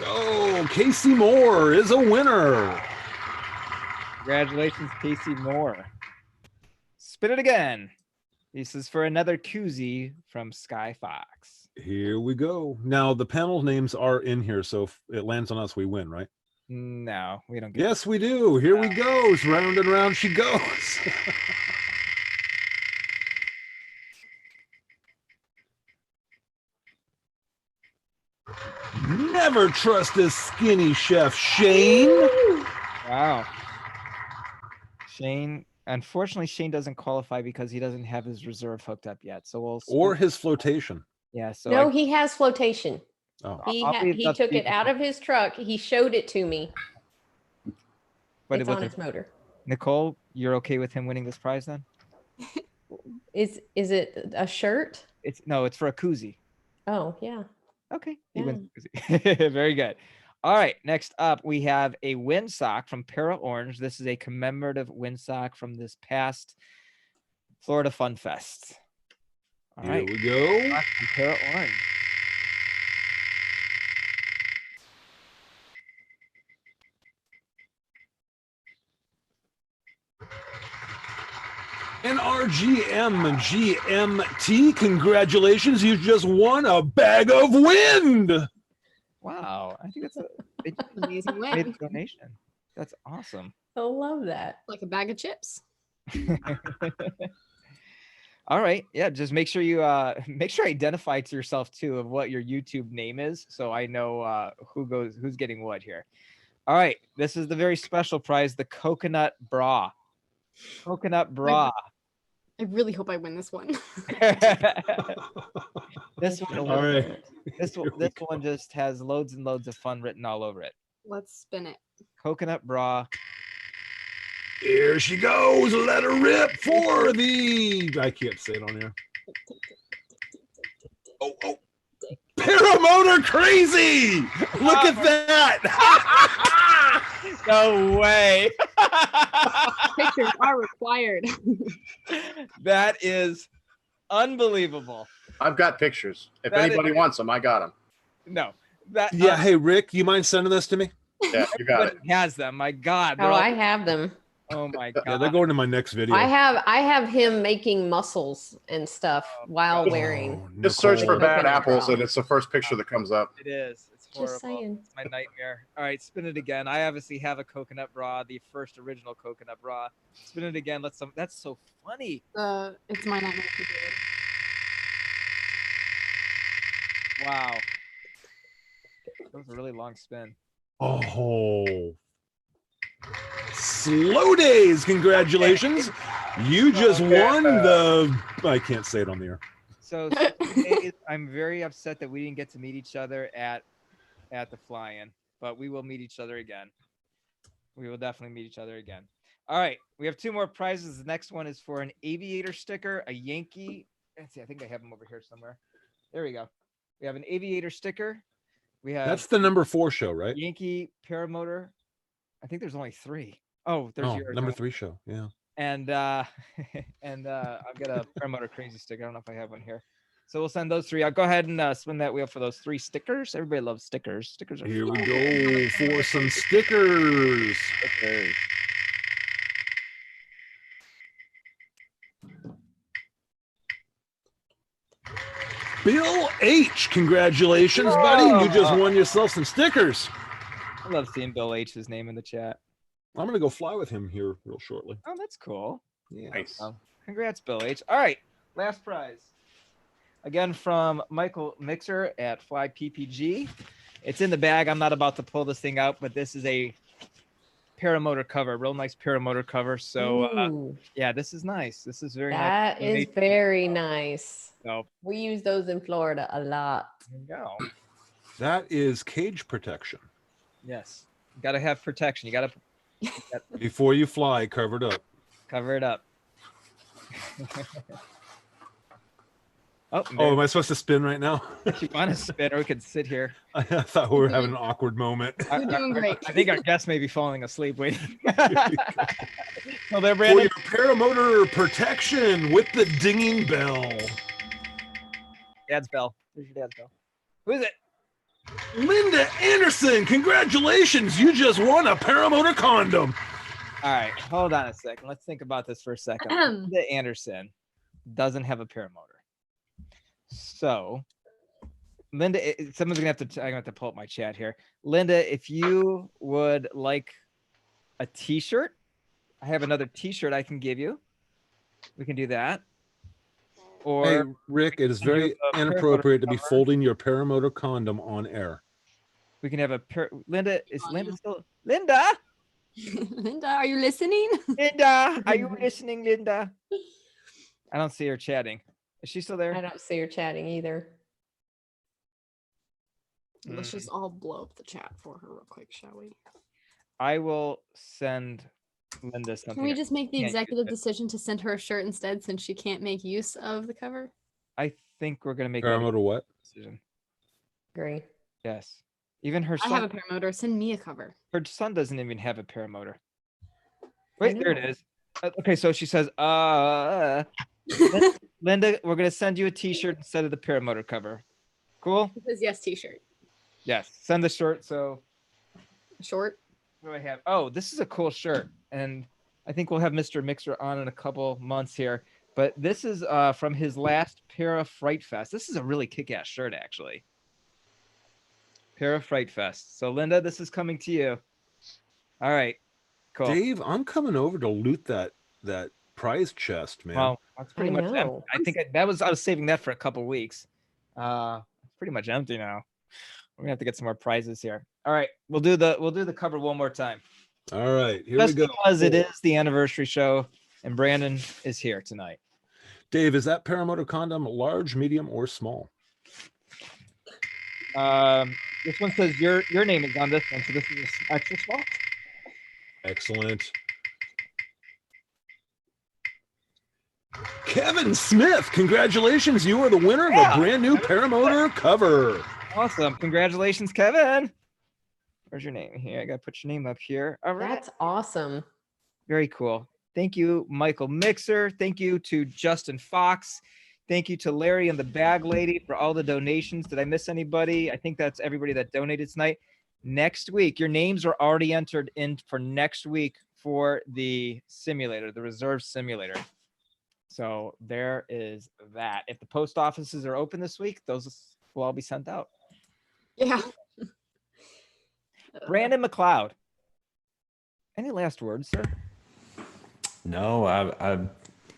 Oh, Casey Moore is a winner. Congratulations, Casey Moore. Spin it again. This is for another koozie from Sky Fox. Here we go. Now the panel names are in here, so if it lands on us, we win, right? No, we don't get Yes, we do. Here we go. Round and round she goes. Never trust a skinny chef, Shane. Wow. Shane, unfortunately, Shane doesn't qualify because he doesn't have his reserve hooked up yet. So we'll Or his flotation. yeah. So No, he has flotation. Oh, He took it out of his truck. He showed it to me. But It's with on the- his motor. Nicole, you're okay with him winning this prize then? Is it a shirt? It's for a koozie. Oh, yeah. Okay. He wins the koozie. Very good. All right. Next up, we have a windsock from Para Orange. This is a commemorative windsock from this past Florida Fun Fest. All here right. we go. From Para Orange. And RGM GMT, congratulations. You just won a bag of wind. Wow. I think that's a Amazing great win. donation. That's awesome. I love that. Like a bag of chips. All right. Yeah. Just make sure you identify to yourself too of what your YouTube name is. So I know who's getting what here. All right. This is the very special prize, the coconut bra. Coconut bra. I really hope I win this one. This one, All right. this one just has loads and loads of fun written all over it. Let's spin it. Coconut bra. Here she goes. Let her rip for the. I can't say it on here. Oh. Paramotor crazy. Look at that. No way. Pictures are required. That is unbelievable. I've got pictures. If That anybody wants them, I got them. No. That Yeah. Hey, Rick, you mind sending this to me? Yeah, you got it. everybody has them. My God. Oh, I have them. Oh my Yeah, they're God. going to my next video. I have him making muscles and stuff while wearing. Just search for Nicole. bad Coconut apples, bra. and it's the first picture that comes up. It is. It's horrible. Just saying. It's my nightmare. All right, spin it again. I obviously have a coconut bra, the first original coconut bra. Spin it again. That's so funny. It's my nightmare. to do it. Wow. That was a really long spin. Oh, Slow Days, congratulations. You just won the, I can't say it on the air. So I'm very upset that we didn't get to meet each other at the fly-in, but we will meet each other again. We will definitely meet each other again. All right, we have 2 more prizes. The next one is for an aviator sticker, a Yankee. Let's see, I think I have them over here somewhere. There we go. We have an aviator sticker. We have That's the number 4 show, right? Yankee Paramotor. I think there's only 3. Oh, there's your number 3 show. Yeah. And I've got a Paramotor crazy sticker. I don't know if I have one here. So we'll send those 3. I'll go ahead and spin that wheel for those 3 stickers. Everybody loves stickers. Stickers are Here fun. we go for some stickers. Stickers. Bill H, congratulations, buddy. You just won yourself some stickers. I love seeing Bill H's name in the chat. I'm going to go fly with him here real shortly. Oh, that's cool. Yeah. Nice. Congrats, Bill H. All right, last prize. Again from Michael Mixer at Fly PPG. It's in the bag. I'm not about to pull this thing out, but this is a Paramotor cover, real nice Paramotor cover. So Ooh, yeah, this is nice. This is very that nice. is very nice. So We use those in Florida a lot. there you go. That is cage protection. Yes, you got to have protection. You got to Before you fly, covered up. cover it up. Oh, Oh, am I supposed to spin right now? if you want to spin, or we could sit here. I thought we were having an awkward moment. You're doing great. I think our guest may be falling asleep waiting. Well, there, For Brandon. your paramotor protection with the dinging bell. Dad's bell. There's your dad's bell. Who is it? Linda Anderson, congratulations. You just won a paramotor condom. All right, hold on a second. Let's think about this for a second. Linda Anderson doesn't have a paramotor. So, Linda, someone's gonna have to. I'm gonna have to pull up my chat here. Linda, if you would like a T-shirt, I have another T-shirt I can give you. We can do that. Or Hey, Rick, it is very a inappropriate to be cover. folding your paramotor condom on air. we can have a Linda. Is Linda still Linda? Linda, are you listening? Linda, are you listening, Linda? I don't see her chatting. Is she still there? I don't see her chatting either. Let's just all blow up the chat for her real quick, shall we? I will send Linda something. Can we just make the can't use executive it. decision to send her a shirt instead since she can't make use of the cover? I think we're gonna make that Paramotor what? decision. Agree. Yes. Even her I have a son. paramotor. Send me a cover. Her son doesn't even have a paramotor. Wait, there it know. is. Okay, so she says, Linda, we're gonna send you a T-shirt instead of the paramotor cover. Cool. It says yes T-shirt. Yes. Send the shirt. So Short. what do I have? Oh, this is a cool shirt, and I think we'll have Mr. Mixer on in a couple months here. But this is from his last Para Fright Fest. This is a really kick-ass shirt, actually. Para Fright Fest. So Linda, this is coming to you. All right. Cool. Dave, I'm coming over to loot that prize chest, man. Well, that's pretty much empty. know. I think I was saving that for a couple weeks. It's pretty much empty now. We're gonna have to get some more prizes here. All right, we'll do the cover one more time. All right, here Just we go. because it is the anniversary show and Brandon is here tonight. Dave, is that paramotor condom large, medium, or small? This one says your name is on this one, so this is extra small. Excellent. Kevin Smith, congratulations. You are the winner of Yeah, a brand new paramotor cover. Awesome. Congratulations, Kevin. Where's your name here? I gotta put your name up here. All right. That's awesome. Very cool. Thank you, Michael Mixer. Thank you to Justin Fox. Thank you to Larry and the Bag Lady for all the donations. Did I miss anybody? I think that's everybody that donated tonight. Next week, your names are already entered in for next week for the simulator, the reserve simulator. So there is that. If the post offices are open this week, those will all be sent out. Yeah. Brandon McCloud. Any last words, sir? No, I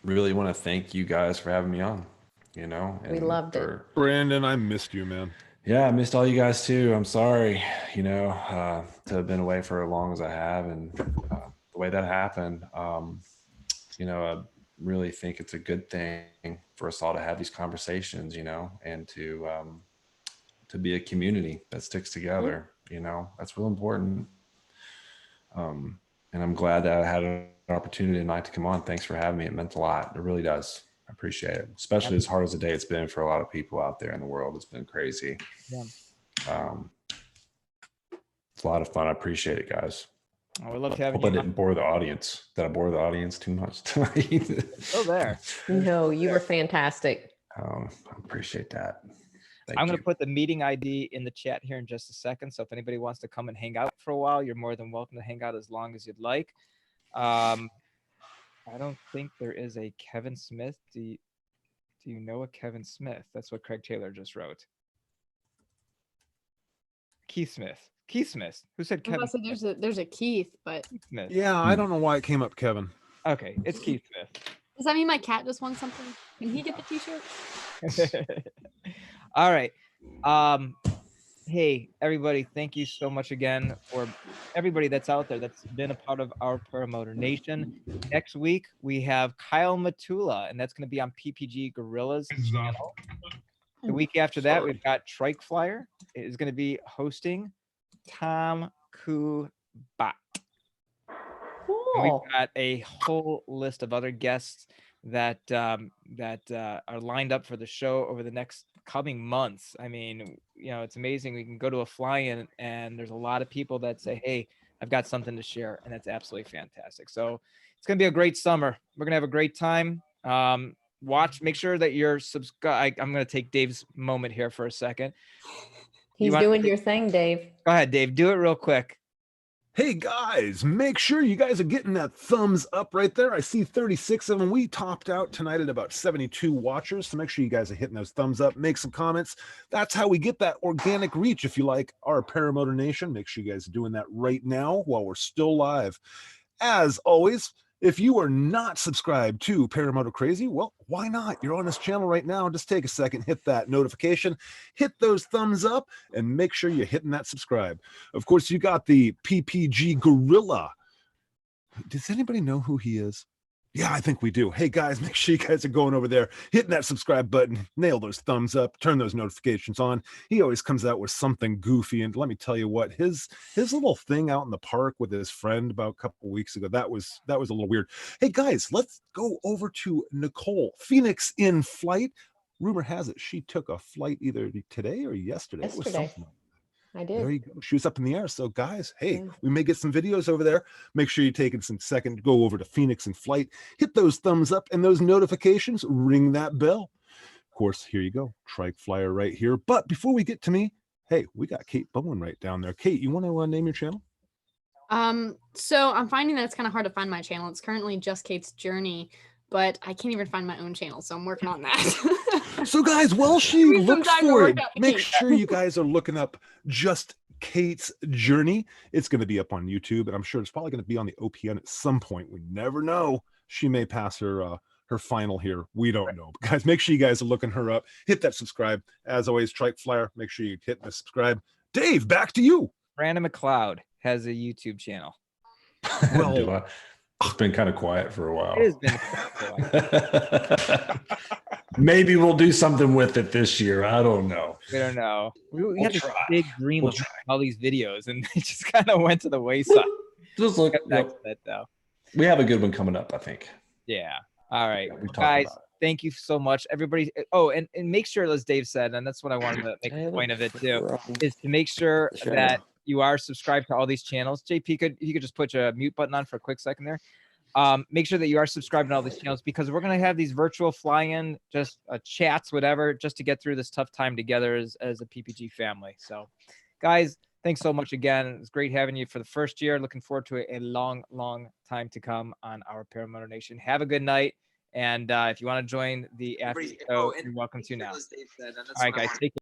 really want to thank you guys for having me on. You know, We and loved it. for- Brandon, I missed you, man. Yeah, I missed all you guys too. I'm sorry, to have been away for as long as I have, and the way that happened. I really think it's a good thing for us all to have these conversations, and to be a community that sticks together. That's real important. And I'm glad that I had an opportunity tonight to come on. Thanks for having me. It meant a lot. It really does. I appreciate it, especially as hard as a day it's been for a lot of people out there in the world. It's been crazy. Yeah. It's a lot of fun. I appreciate it, guys. I love having Hope you. I didn't bore the audience. Did I bore the audience too much tonight? Still there. No, you were fantastic. I appreciate that. I'm going to put the meeting ID in the chat here in just a second. So if anybody wants to come and hang out for a while, you're more than welcome to hang out as long as you'd like. I don't think there is a Kevin Smith. Do you know a Kevin Smith? That's what Craig Taylor just wrote. Keith Smith. Keith Smith. Who said Kevin? There's a Keith, but Keith Smith. Yeah, I don't know why it came up, Kevin. Okay, it's Keith Smith. does that mean my cat just won something? Can he get the t-shirt? All right. Hey, everybody, thank you so much again for everybody that's out there that's been a part of our Paramotor Nation. Next week, we have Kyle Matula, and that's going to be on PPG Gorilla's channel. The week after that, we've got Trike Flyer. It is going to be hosting Tom Kubat. And we've got a whole list of other guests that are lined up for the show over the next coming months. I mean, it's amazing. We can go to a fly-in and there's a lot of people that say, hey, I've got something to share, and that's absolutely fantastic. So it's going to be a great summer. We're going to have a great time. Make sure that you're subscribed. I'm going to take Dave's moment here for a second. He's doing your thing, Dave. Go ahead, Dave. Do it real quick. Hey guys, make sure you guys are getting that thumbs up right there. I see 36 of them. We topped out tonight at about 72 watchers. So make sure you guys are hitting those thumbs up, make some comments. That's how we get that organic reach. If you like our Paramotor Nation, make sure you guys are doing that right now while we're still live. As always, if you are not subscribed to Paramotor Crazy, well, why not? You're on this channel right now. Just take a second, hit that notification, hit those thumbs up, and make sure you're hitting that subscribe. Of course, you got the PPG Gorilla. Does anybody know who he is? Yeah, I think we do. Hey guys, make sure you guys are going over there, hitting that subscribe button, nail those thumbs up, turn those notifications on. He always comes out with something goofy, and let me tell you what, his little thing out in the park with his friend about a couple weeks ago, that was a little weird. Hey guys, let's go over to Nicole Phoenix in flight. Rumor has it she took a flight either today or yesterday. It was something. I did. There you go. She was up in the air. So guys, hey, we may get some videos over there. Make sure you're taking some second to go over to Phoenix in flight. Hit those thumbs up and those notifications. Ring that bell. Of course, here you go. Trike Flyer right here. But before we get to me, hey, we got Kate Bowen right down there. Kate, you want to name your channel? So I'm finding that it's kind of hard to find my channel. It's currently just Kate's Journey, but I can't even find my own channel. So I'm working on that. So guys, while she looks for it, make sure you guys are looking up Just Kate's Journey. It's going to be up on YouTube, and I'm sure it's probably going to be on the OPN at some point. We never know. She may pass her final here. We don't know. But guys, make sure you guys are looking her up. Hit that subscribe. As always, Trike Flyer, make sure you hit the subscribe. Dave, back to you. Brandon McCloud has a YouTube channel. Well, it's been kind of quiet for a while. It has been quiet. Maybe we'll do something with it this year. I don't know. We don't know. We had this big dream of all these videos, and it just kind of went to the wayside. Just look back to that, though. We have a good one coming up, I think. Yeah. All right, guys. Thank you so much, everybody. Oh, and make sure, as Dave said, and that's what I wanted to make a point of it too, is to make sure that you are subscribed to all these channels. JP, you could just put your mute button on for a quick second there. Make sure that you are subscribed to all these channels, because we're going to have these virtual fly-in, just chats, whatever, just to get through this tough time together as a PPG family. So, guys, thanks so much again. It's great having you for the first year. Looking forward to a long, long time to come on our Paramotor Nation. Have a good night. And if you want to join the after show, you're welcome to now. All right, guys, take care.